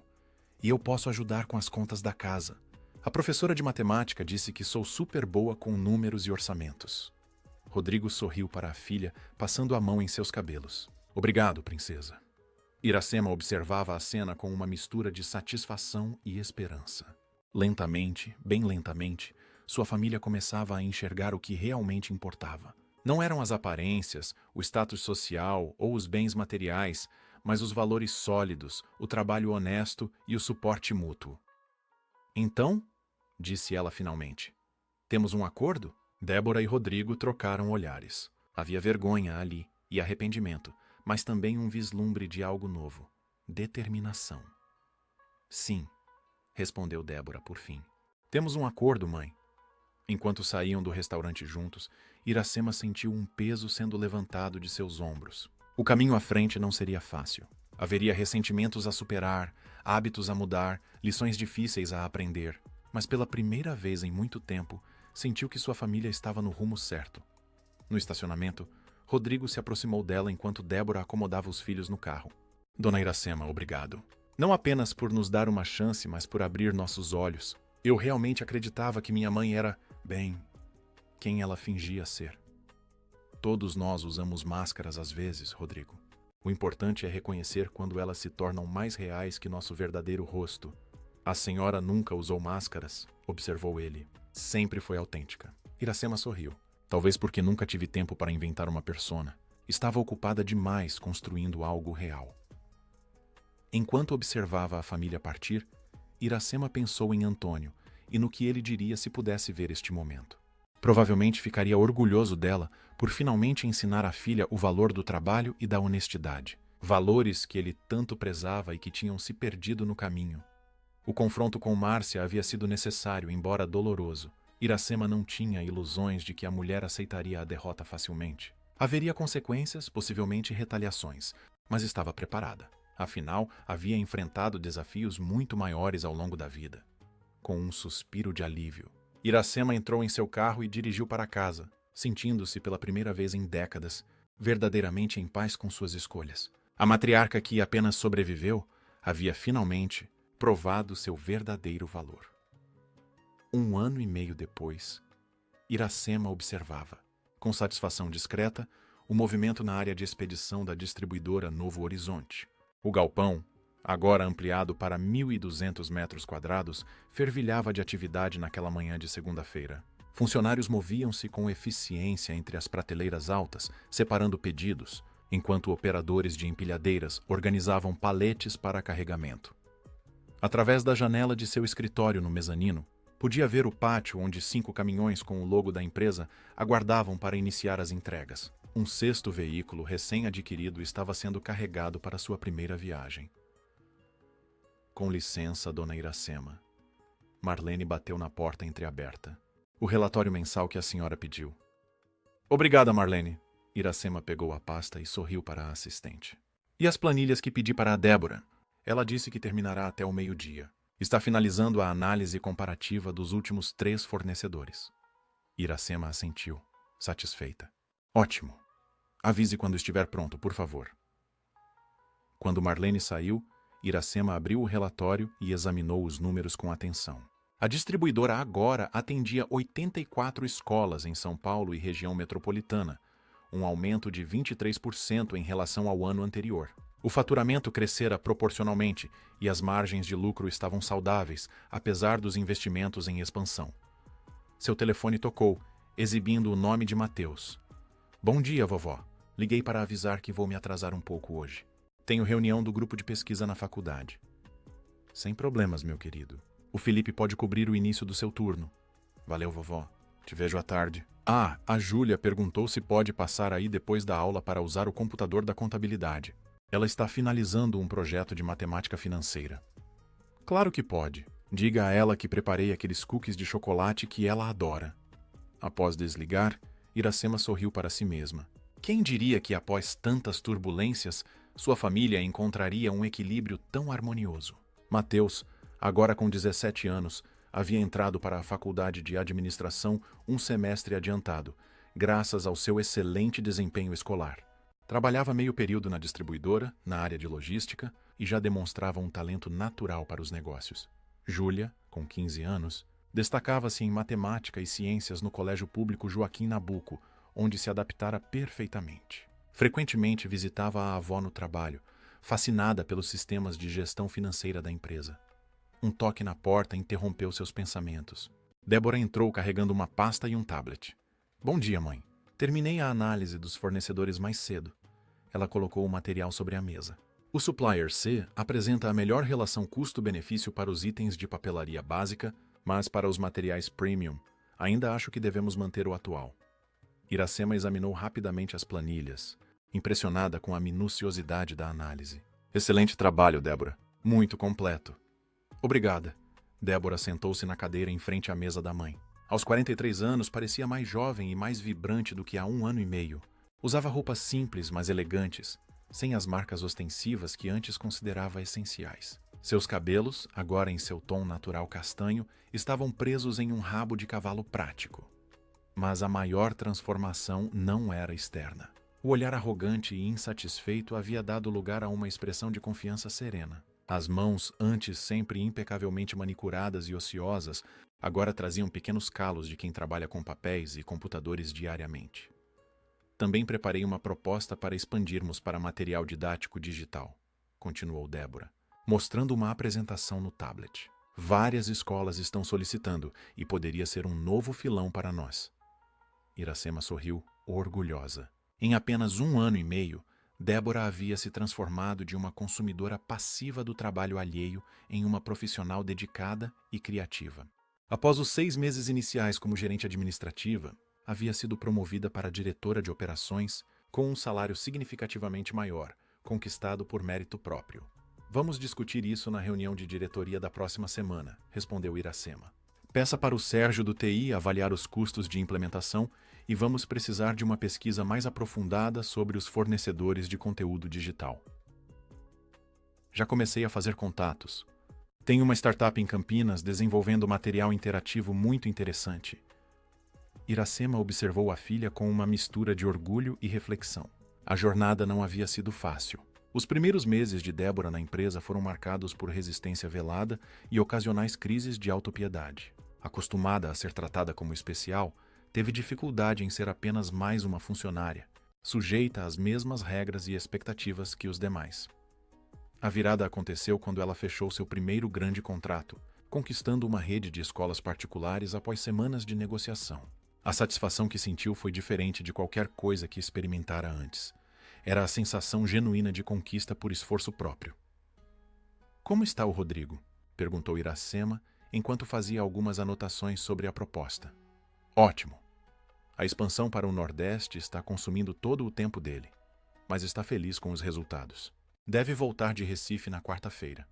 E eu posso ajudar com as contas da casa. A professora de matemática disse que sou super boa com números e orçamentos. Rodrigo sorriu para a filha, passando a mão em seus cabelos. Obrigado, princesa. Iracema observava a cena com uma mistura de satisfação e esperança. Lentamente, bem lentamente, sua família começava a enxergar o que realmente importava. Não eram as aparências, o status social ou os bens materiais, mas os valores sólidos, o trabalho honesto e o suporte mútuo. Então, disse ela finalmente, temos um acordo? Débora e Rodrigo trocaram olhares. Havia vergonha ali e arrependimento, mas também um vislumbre de algo novo. Determinação. Sim, respondeu Débora por fim. Temos um acordo, mãe. Enquanto saíam do restaurante juntos, Iracema sentiu um peso sendo levantado de seus ombros. O caminho à frente não seria fácil. Haveria ressentimentos a superar, hábitos a mudar, lições difíceis a aprender. Mas pela primeira vez em muito tempo, sentiu que sua família estava no rumo certo. No estacionamento, Rodrigo se aproximou dela enquanto Débora acomodava os filhos no carro. Dona Iracema, obrigado. Não apenas por nos dar uma chance, mas por abrir nossos olhos. Eu realmente acreditava que minha mãe era, bem, quem ela fingia ser. Todos nós usamos máscaras às vezes, Rodrigo. O importante é reconhecer quando elas se tornam mais reais que nosso verdadeiro rosto. A senhora nunca usou máscaras, observou ele. Sempre foi autêntica. Iracema sorriu. Talvez porque nunca tive tempo para inventar uma persona. Estava ocupada demais construindo algo real. Enquanto observava a família partir, Iracema pensou em Antônio e no que ele diria se pudesse ver este momento. Provavelmente ficaria orgulhoso dela por finalmente ensinar à filha o valor do trabalho e da honestidade. Valores que ele tanto prezava e que tinham se perdido no caminho. O confronto com Márcia havia sido necessário, embora doloroso. Iracema não tinha ilusões de que a mulher aceitaria a derrota facilmente. Haveria consequências, possivelmente retaliações, mas estava preparada. Afinal, havia enfrentado desafios muito maiores ao longo da vida. Com um suspiro de alívio, Iracema entrou em seu carro e dirigiu para casa, sentindo-se pela primeira vez em décadas, verdadeiramente em paz com suas escolhas. A matriarca que apenas sobreviveu havia finalmente provado seu verdadeiro valor. 1 ano e meio depois, Iracema observava, com satisfação discreta, o movimento na área de expedição da distribuidora Novo Horizonte. O galpão, agora ampliado para 1.200 metros quadrados, fervilhava de atividade naquela manhã de segunda-feira. Funcionários moviam-se com eficiência entre as prateleiras altas, separando pedidos, enquanto operadores de empilhadeiras organizavam paletes para carregamento. Através da janela de seu escritório no mezanino, podia ver o pátio onde 5 caminhões com o logo da empresa aguardavam para iniciar as entregas. Um 6º veículo recém-adquirido estava sendo carregado para sua primeira viagem. Com licença, dona Iracema. Marlene bateu na porta entreaberta. O relatório mensal que a senhora pediu. Obrigada, Marlene. Iracema pegou a pasta e sorriu para a assistente. E as planilhas que pedi para a Débora? Ela disse que terminará até o meio-dia. Está finalizando a análise comparativa dos últimos 3 fornecedores. Iracema assentiu, satisfeita. Ótimo. Avise quando estiver pronto, por favor. Quando Marlene saiu, Iracema abriu o relatório e examinou os números com atenção. A distribuidora agora atendia 84 escolas em São Paulo e região metropolitana, um aumento de 23% em relação ao ano anterior. O faturamento crescera proporcionalmente e as margens de lucro estavam saudáveis, apesar dos investimentos em expansão. Seu telefone tocou, exibindo o nome de Mateus. Bom dia, vovó. Liguei para avisar que vou me atrasar um pouco hoje. Tenho reunião do grupo de pesquisa na faculdade. Sem problemas, meu querido. O Felipe pode cobrir o início do seu turno. Valeu, vovó. Te vejo à tarde. Ah, a Júlia perguntou se pode passar aí depois da aula para usar o computador da contabilidade. Ela está finalizando um projeto de matemática financeira. Claro que pode. Diga a ela que preparei aqueles cookies de chocolate que ela adora. Após desligar, Iracema sorriu para si mesma. Quem diria que após tantas turbulências, sua família encontraria um equilíbrio tão harmonioso? Mateus, agora com 17 anos, havia entrado para a faculdade de administração um semestre adiantado, graças ao seu excelente desempenho escolar. Trabalhava meio período na distribuidora, na área de logística, e já demonstrava um talento natural para os negócios. Júlia, com 15 anos, destacava-se em matemática e ciências no Colégio Público Joaquim Nabuco, onde se adaptara perfeitamente. Frequentemente visitava a avó no trabalho, fascinada pelos sistemas de gestão financeira da empresa. Um toque na porta interrompeu seus pensamentos. Débora entrou carregando uma pasta e um tablet. Bom dia, mãe. Terminei a análise dos fornecedores mais cedo. Ela colocou o material sobre a mesa. O Supplier C apresenta a melhor relação custo-benefício para os itens de papelaria básica, mas para os materiais premium, ainda acho que devemos manter o atual. Iracema examinou rapidamente as planilhas, impressionada com a minuciosidade da análise. Excelente trabalho, Débora. Muito completo. Obrigada. Débora sentou-se na cadeira em frente à mesa da mãe. Aos 43 anos, parecia mais jovem e mais vibrante do que há 1 ano e meio. Usava roupas simples, mas elegantes, sem as marcas ostensivas que antes considerava essenciais. Seus cabelos, agora em seu tom natural castanho, estavam presos em um rabo de cavalo prático. Mas a maior transformação não era externa. O olhar arrogante e insatisfeito havia dado lugar a uma expressão de confiança serena. As mãos, antes sempre impecavelmente manicuradas e ociosas, agora traziam pequenos calos de quem trabalha com papéis e computadores diariamente. Também preparei uma proposta para expandirmos para material didático digital, continuou Débora, mostrando uma apresentação no tablet. Várias escolas estão solicitando e poderia ser um novo filão para nós. Iracema sorriu, orgulhosa. Em apenas 1 ano e meio, Débora havia se transformado de uma consumidora passiva do trabalho alheio em uma profissional dedicada e criativa. Após os 6 meses iniciais como gerente administrativa, havia sido promovida para diretora de operações com um salário significativamente maior, conquistado por mérito próprio. Vamos discutir isso na reunião de diretoria da próxima semana, respondeu Iracema. Peça para o Sérgio do TI avaliar os custos de implementação e vamos precisar de uma pesquisa mais aprofundada sobre os fornecedores de conteúdo digital. Já comecei a fazer contatos. Tenho uma startup em Campinas desenvolvendo material interativo muito interessante. Iracema observou a filha com uma mistura de orgulho e reflexão. A jornada não havia sido fácil. Os primeiros meses de Débora na empresa foram marcados por resistência velada e ocasionais crises de autopiedade. Acostumada a ser tratada como especial, teve dificuldade em ser apenas mais uma funcionária, sujeita às mesmas regras e expectativas que os demais. A virada aconteceu quando ela fechou seu primeiro grande contrato, conquistando uma rede de escolas particulares após semanas de negociação. A satisfação que sentiu foi diferente de qualquer coisa que experimentara antes. Era a sensação genuína de conquista por esforço próprio. Como está o Rodrigo? Perguntou Iracema, enquanto fazia algumas anotações sobre a proposta. Ótimo. A expansão para o Nordeste está consumindo todo o tempo dele, mas está feliz com os resultados. Deve voltar de Recife na quarta-feira.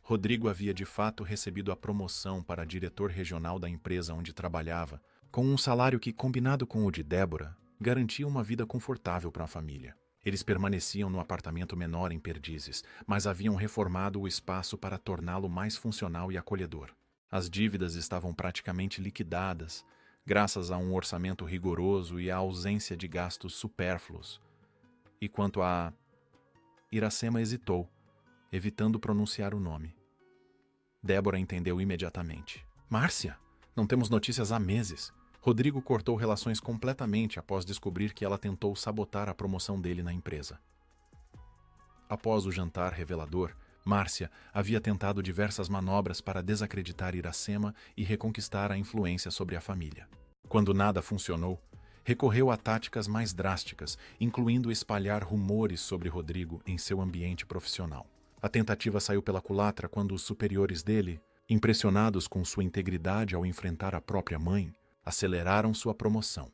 Rodrigo havia de fato recebido a promoção para diretor regional da empresa onde trabalhava, com um salário que, combinado com o de Débora, garantia uma vida confortável para a família. Eles permaneciam no apartamento menor em Perdizes, mas haviam reformado o espaço para torná-lo mais funcional e acolhedor. As dívidas estavam praticamente liquidadas, graças a um orçamento rigoroso e à ausência de gastos supérfluos. E quanto a... Iracema hesitou, evitando pronunciar o nome. Débora entendeu imediatamente. Márcia, não temos notícias há meses. Rodrigo cortou relações completamente após descobrir que ela tentou sabotar a promoção dele na empresa. Após o jantar revelador, Márcia havia tentado diversas manobras para desacreditar Iracema e reconquistar a influência sobre a família. Quando nada funcionou, recorreu a táticas mais drásticas, incluindo espalhar rumores sobre Rodrigo em seu ambiente profissional. A tentativa saiu pela culatra quando os superiores dele, impressionados com sua integridade ao enfrentar a própria mãe, aceleraram sua promoção.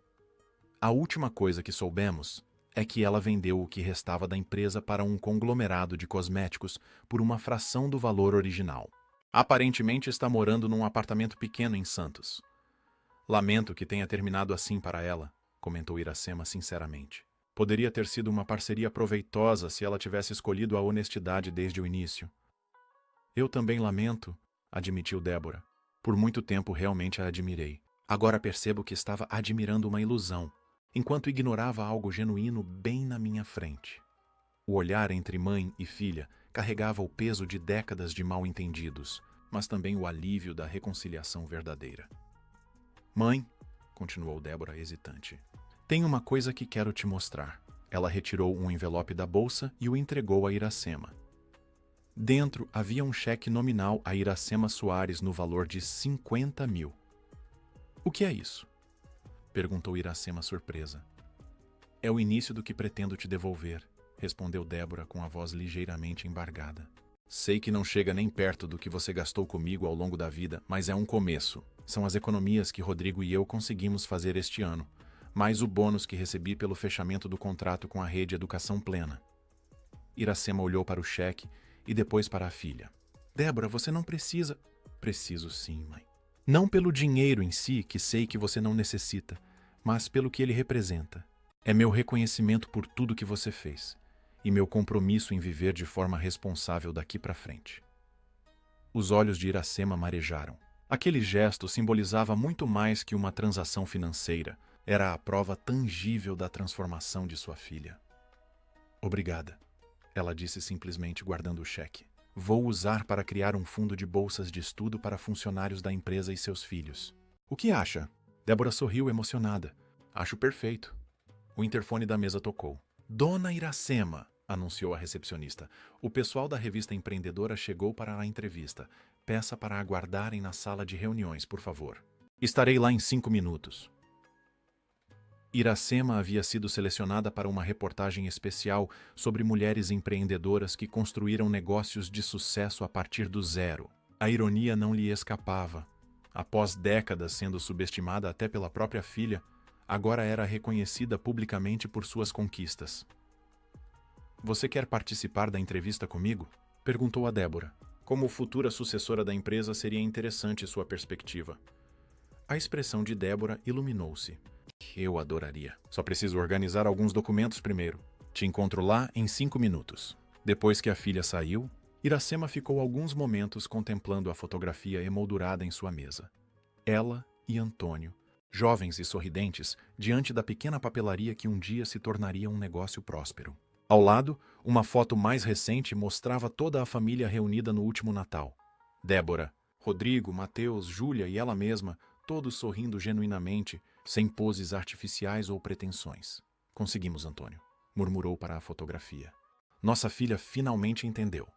A última coisa que soubemos é que ela vendeu o que restava da empresa para um conglomerado de cosméticos por uma fração do valor original. Aparentemente está morando num apartamento pequeno em Santos. Lamento que tenha terminado assim para ela, comentou Iracema sinceramente. Poderia ter sido uma parceria proveitosa se ela tivesse escolhido a honestidade desde o início. Eu também lamento, admitiu Débora. Por muito tempo realmente a admirei. Agora percebo que estava admirando uma ilusão, enquanto ignorava algo genuíno bem na minha frente. O olhar entre mãe e filha carregava o peso de décadas de mal-entendidos, mas também o alívio da reconciliação verdadeira. Mãe, continuou Débora hesitante, tem uma coisa que quero te mostrar. Ela retirou um envelope da bolsa e o entregou a Iracema. Dentro havia um cheque nominal a Iracema Soares no valor de 50 mil. O que é isso? Perguntou Iracema surpresa. É o início do que pretendo te devolver, respondeu Débora com a voz ligeiramente embargada. Sei que não chega nem perto do que você gastou comigo ao longo da vida, mas é um começo. São as economias que Rodrigo e eu conseguimos fazer este ano, mais o bônus que recebi pelo fechamento do contrato com a Rede Educação Plena. Iracema olhou para o cheque e depois para a filha. Débora, você não precisa... Preciso sim, mãe. Não pelo dinheiro em si, que sei que você não necessita, mas pelo que ele representa. É meu reconhecimento por tudo que você fez e meu compromisso em viver de forma responsável daqui para frente. Os olhos de Iracema marejaram. Aquele gesto simbolizava muito mais que uma transação financeira. Era a prova tangível da transformação de sua filha. Obrigada, ela disse simplesmente guardando o cheque. Vou usar para criar um fundo de bolsas de estudo para funcionários da empresa e seus filhos. O que acha? Débora sorriu emocionada. Acho perfeito. O interfone da mesa tocou. Dona Iracema, anunciou a recepcionista. O pessoal da revista empreendedora chegou para a entrevista. Peça para aguardarem na sala de reuniões, por favor. Estarei lá em 5 minutos. Iracema havia sido selecionada para uma reportagem especial sobre mulheres empreendedoras que construíram negócios de sucesso a partir do zero. A ironia não lhe escapava. Após décadas sendo subestimada até pela própria filha, agora era reconhecida publicamente por suas conquistas. Você quer participar da entrevista comigo? Perguntou a Débora. Como futura sucessora da empresa, seria interessante sua perspectiva. A expressão de Débora iluminou-se. Eu adoraria. Só preciso organizar alguns documentos primeiro. Te encontro lá em 5 minutos. Depois que a filha saiu, Iracema ficou alguns momentos contemplando a fotografia emoldurada em sua mesa. Ela e Antônio, jovens e sorridentes, diante da pequena papelaria que um dia se tornaria um negócio próspero. Ao lado, uma foto mais recente mostrava toda a família reunida no último Natal. Débora, Rodrigo, Mateus, Júlia e ela mesma, todos sorrindo genuinamente, sem poses artificiais ou pretensões. Conseguimos, Antônio, murmurou para a fotografia. Nossa filha finalmente entendeu.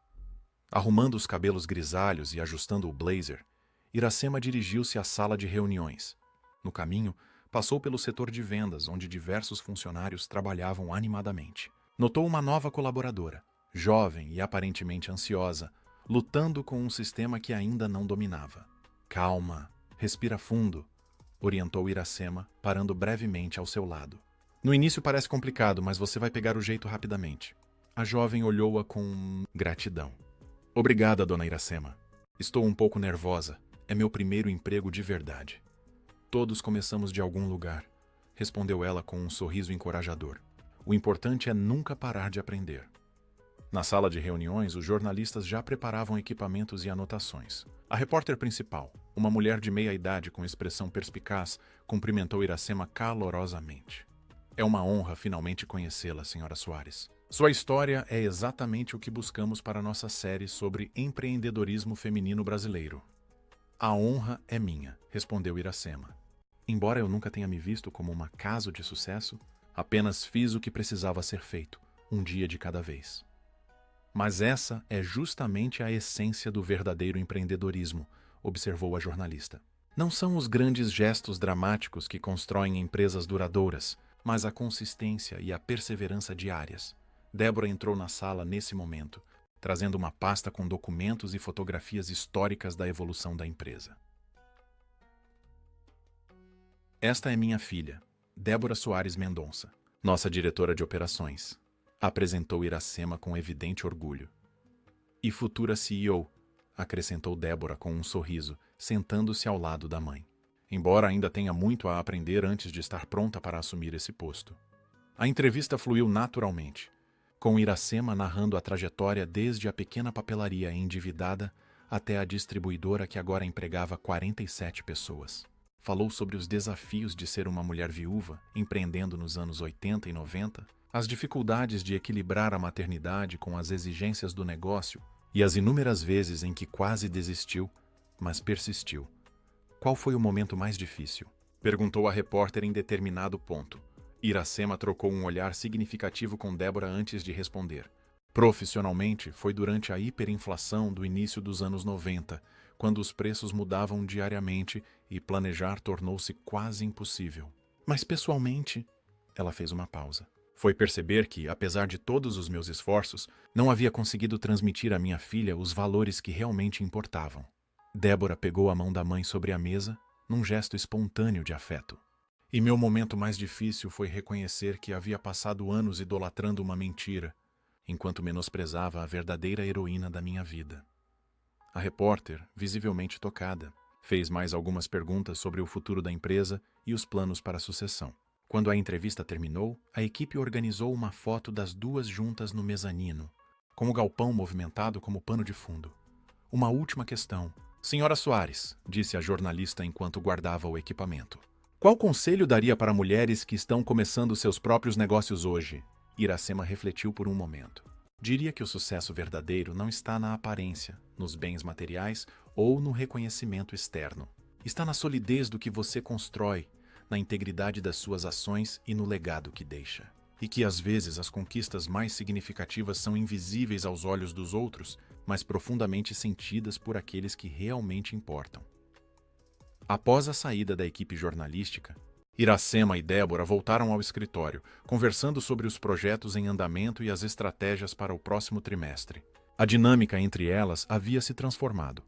Arrumando os cabelos grisalhos e ajustando o blazer, Iracema dirigiu-se à sala de reuniões. No caminho, passou pelo setor de vendas, onde diversos funcionários trabalhavam animadamente. Notou uma nova colaboradora, jovem e aparentemente ansiosa, lutando com um sistema que ainda não dominava. Calma, respira fundo, orientou Iracema, parando brevemente ao seu lado. No início parece complicado, mas você vai pegar o jeito rapidamente. A jovem olhou-a com gratidão. Obrigada, dona Iracema. Estou um pouco nervosa. É meu primeiro emprego de verdade. Todos começamos de algum lugar, respondeu ela com um sorriso encorajador. O importante é nunca parar de aprender. Na sala de reuniões, os jornalistas já preparavam equipamentos e anotações. A repórter principal, uma mulher de meia-idade com expressão perspicaz, cumprimentou Iracema calorosamente. É uma honra finalmente conhecê-la, Sra. Soares. Sua história é exatamente o que buscamos para nossa série sobre empreendedorismo feminino brasileiro. A honra é minha, respondeu Iracema. Embora eu nunca tenha me visto como um caso de sucesso, apenas fiz o que precisava ser feito, um dia de cada vez. Mas essa é justamente a essência do verdadeiro empreendedorismo, observou a jornalista. Não são os grandes gestos dramáticos que constroem empresas duradouras, mas a consistência e a perseverança diárias. Débora entrou na sala nesse momento, trazendo uma pasta com documentos e fotografias históricas da evolução da empresa. Esta é minha filha, Débora Soares Mendonça, nossa diretora de operações, apresentou Iracema com evidente orgulho. E futura CEO, acrescentou Débora com um sorriso, sentando-se ao lado da mãe. Embora ainda tenha muito a aprender antes de estar pronta para assumir esse posto. A entrevista fluiu naturalmente, com Iracema narrando a trajetória desde a pequena papelaria endividada até a distribuidora que agora empregava 47 pessoas. Falou sobre os desafios de ser uma mulher viúva, empreendendo nos anos 80 e 90, as dificuldades de equilibrar a maternidade com as exigências do negócio e as inúmeras vezes em que quase desistiu, mas persistiu. Qual foi o momento mais difícil? Perguntou a repórter em determinado ponto. Iracema trocou um olhar significativo com Débora antes de responder. Profissionalmente, foi durante a hiperinflação do início dos anos 90, quando os preços mudavam diariamente e planejar tornou-se quase impossível. Mas pessoalmente, ela fez uma pausa. Foi perceber que, apesar de todos os meus esforços, não havia conseguido transmitir à minha filha os valores que realmente importavam. Débora pegou a mão da mãe sobre a mesa, num gesto espontâneo de afeto. E meu momento mais difícil foi reconhecer que havia passado anos idolatrando uma mentira, enquanto menosprezava a verdadeira heroína da minha vida. A repórter, visivelmente tocada, fez mais algumas perguntas sobre o futuro da empresa e os planos para a sucessão. Quando a entrevista terminou, a equipe organizou uma foto das duas juntas no mezanino, com o galpão movimentado como pano de fundo. Uma última questão. Sra. Soares, disse a jornalista enquanto guardava o equipamento. Qual conselho daria para mulheres que estão começando seus próprios negócios hoje? Iracema refletiu por um momento. Diria que o sucesso verdadeiro não está na aparência, nos bens materiais ou no reconhecimento externo. Está na solidez do que você constrói, na integridade das suas ações e no legado que deixa. E que às vezes as conquistas mais significativas são invisíveis aos olhos dos outros, mas profundamente sentidas por aqueles que realmente importam. Após a saída da equipe jornalística, Iracema e Débora voltaram ao escritório, conversando sobre os projetos em andamento e as estratégias para o próximo trimestre. A dinâmica entre elas havia se transformado.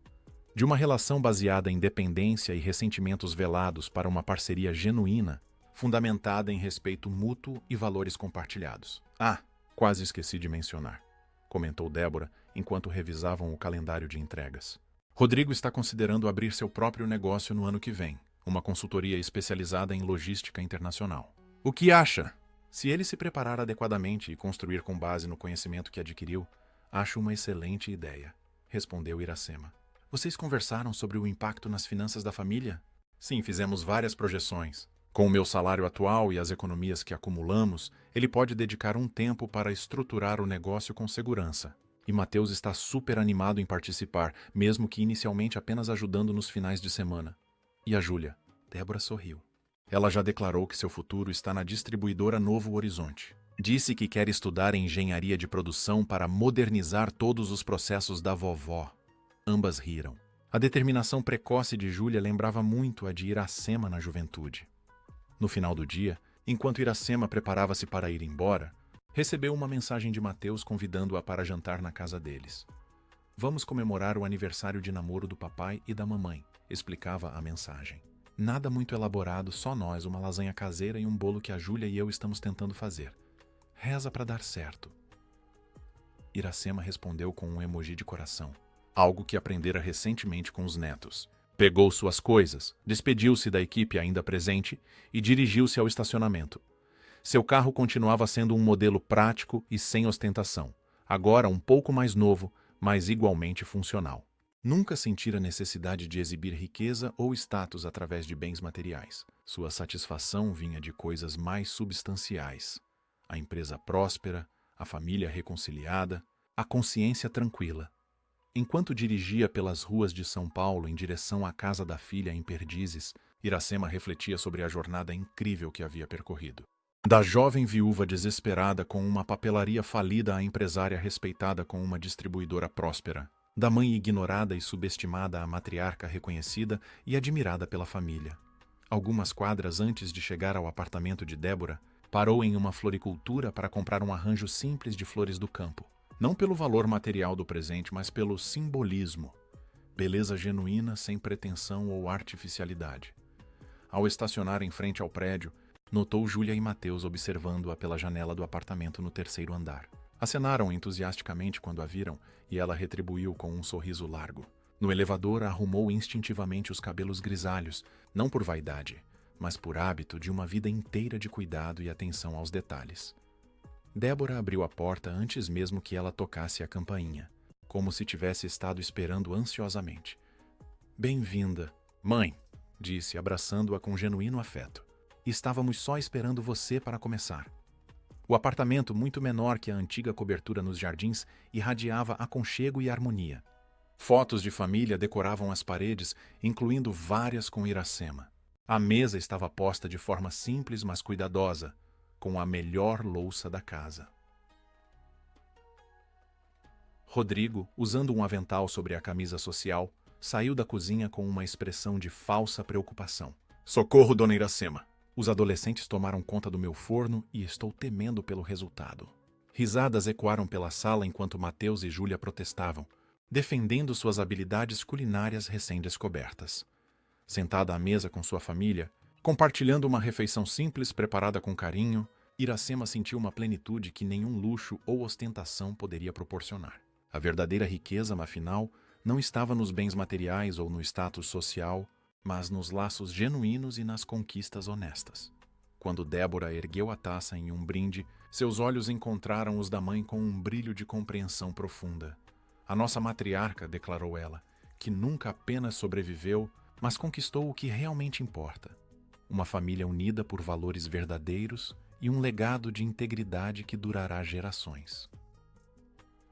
De uma relação baseada em dependência e ressentimentos velados para uma parceria genuína, fundamentada em respeito mútuo e valores compartilhados. Ah, quase esqueci de mencionar, comentou Débora, enquanto revisavam o calendário de entregas. Rodrigo está considerando abrir seu próprio negócio no ano que vem, uma consultoria especializada em logística internacional. O que acha? Se ele se preparar adequadamente e construir com base no conhecimento que adquiriu, acho uma excelente ideia, respondeu Iracema. Vocês conversaram sobre o impacto nas finanças da família? Sim, fizemos várias projeções. Com o meu salário atual e as economias que acumulamos, ele pode dedicar um tempo para estruturar o negócio com segurança. E Matheus está super animado em participar, mesmo que inicialmente apenas ajudando nos finais de semana. E a Júlia? Débora sorriu. Ela já declarou que seu futuro está na distribuidora Novo Horizonte. Disse que quer estudar engenharia de produção para modernizar todos os processos da vovó. Ambas riram. A determinação precoce de Júlia lembrava muito a de Iracema na juventude. No final do dia, enquanto Iracema preparava-se para ir embora, recebeu uma mensagem de Matheus convidando-a para jantar na casa deles. Vamos comemorar o aniversário de namoro do papai e da mamãe, explicava a mensagem. Nada muito elaborado, só nós, uma lasanha caseira e um bolo que a Júlia e eu estamos tentando fazer. Reza para dar certo. Iracema respondeu com um emoji de coração, algo que aprendera recentemente com os netos. Pegou suas coisas, despediu-se da equipe ainda presente e dirigiu-se ao estacionamento. Seu carro continuava sendo um modelo prático e sem ostentação, agora um pouco mais novo, mas igualmente funcional. Nunca sentira necessidade de exibir riqueza ou status através de bens materiais. Sua satisfação vinha de coisas mais substanciais: a empresa próspera, a família reconciliada, a consciência tranquila. Enquanto dirigia pelas ruas de São Paulo em direção à casa da filha em Perdizes, Iracema refletia sobre a jornada incrível que havia percorrido. Da jovem viúva desesperada com uma papelaria falida à empresária respeitada com uma distribuidora próspera. Da mãe ignorada e subestimada à matriarca reconhecida e admirada pela família. Algumas quadras antes de chegar ao apartamento de Débora, parou em uma floricultura para comprar um arranjo simples de flores do campo. Não pelo valor material do presente, mas pelo simbolismo. Beleza genuína sem pretensão ou artificialidade. Ao estacionar em frente ao prédio, notou Júlia e Mateus observando-a pela janela do apartamento no terceiro andar. Acenaram entusiasticamente quando a viram e ela retribuiu com um sorriso largo. No elevador, arrumou instintivamente os cabelos grisalhos, não por vaidade, mas por hábito de uma vida inteira de cuidado e atenção aos detalhes. Débora abriu a porta antes mesmo que ela tocasse a campainha, como se tivesse estado esperando ansiosamente. "Bem-vinda, mãe", disse, abraçando-a com genuíno afeto. "Estávamos só esperando você para começar." O apartamento, muito menor que a antiga cobertura nos jardins, irradiava aconchego e harmonia. Fotos de família decoravam as paredes, incluindo várias com Iracema. A mesa estava posta de forma simples, mas cuidadosa, com a melhor louça da casa. Rodrigo, usando um avental sobre a camisa social, saiu da cozinha com uma expressão de falsa preocupação. "Socorro, dona Iracema! Os adolescentes tomaram conta do meu forno e estou temendo pelo resultado." Risadas ecoaram pela sala enquanto Mateus e Júlia protestavam, defendendo suas habilidades culinárias recém-descobertas. Sentada à mesa com sua família, compartilhando uma refeição simples preparada com carinho, Iracema sentiu uma plenitude que nenhum luxo ou ostentação poderia proporcionar. A verdadeira riqueza, afinal, não estava nos bens materiais ou no status social, mas nos laços genuínos e nas conquistas honestas. Quando Débora ergueu a taça em um brinde, seus olhos encontraram os da mãe com um brilho de compreensão profunda. "A nossa matriarca", declarou ela, "que nunca apenas sobreviveu, mas conquistou o que realmente importa. Uma família unida por valores verdadeiros e um legado de integridade que durará gerações."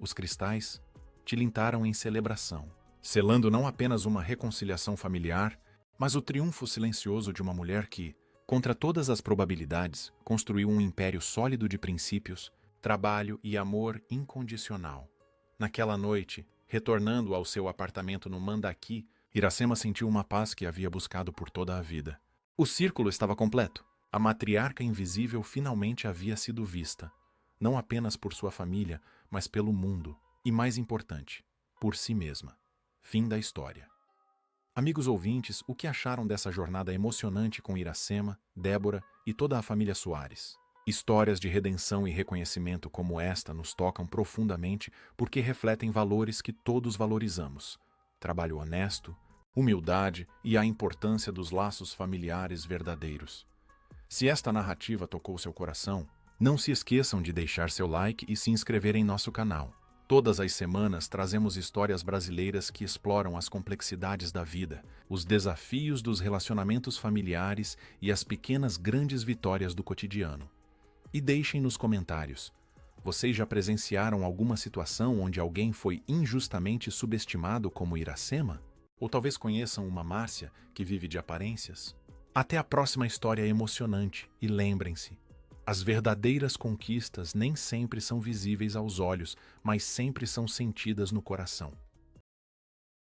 Os cristais tilintaram em celebração, selando não apenas uma reconciliação familiar, mas o triunfo silencioso de uma mulher que, contra todas as probabilidades, construiu um império sólido de princípios, trabalho e amor incondicional. Naquela noite, retornando ao seu apartamento no Mandaki, Iracema sentiu uma paz que havia buscado por toda a vida. O círculo estava completo. A matriarca invisível finalmente havia sido vista, não apenas por sua família, mas pelo mundo, e mais importante, por si mesma. Fim da história. Amigos ouvintes, o que acharam dessa jornada emocionante com Iracema, Débora e toda a família Soares? Histórias de redenção e reconhecimento como esta nos tocam profundamente porque refletem valores que todos valorizamos: trabalho honesto, humildade e a importância dos laços familiares verdadeiros. Se esta narrativa tocou seu coração, não se esqueçam de deixar seu like e se inscrever em nosso canal. Todas as semanas trazemos histórias brasileiras que exploram as complexidades da vida, os desafios dos relacionamentos familiares e as pequenas grandes vitórias do cotidiano. E deixem nos comentários: vocês já presenciaram alguma situação onde alguém foi injustamente subestimado como Iracema? Ou talvez conheçam uma Márcia que vive de aparências? Até a próxima história emocionante e lembrem-se: as verdadeiras conquistas nem sempre são visíveis aos olhos, mas sempre são sentidas no coração.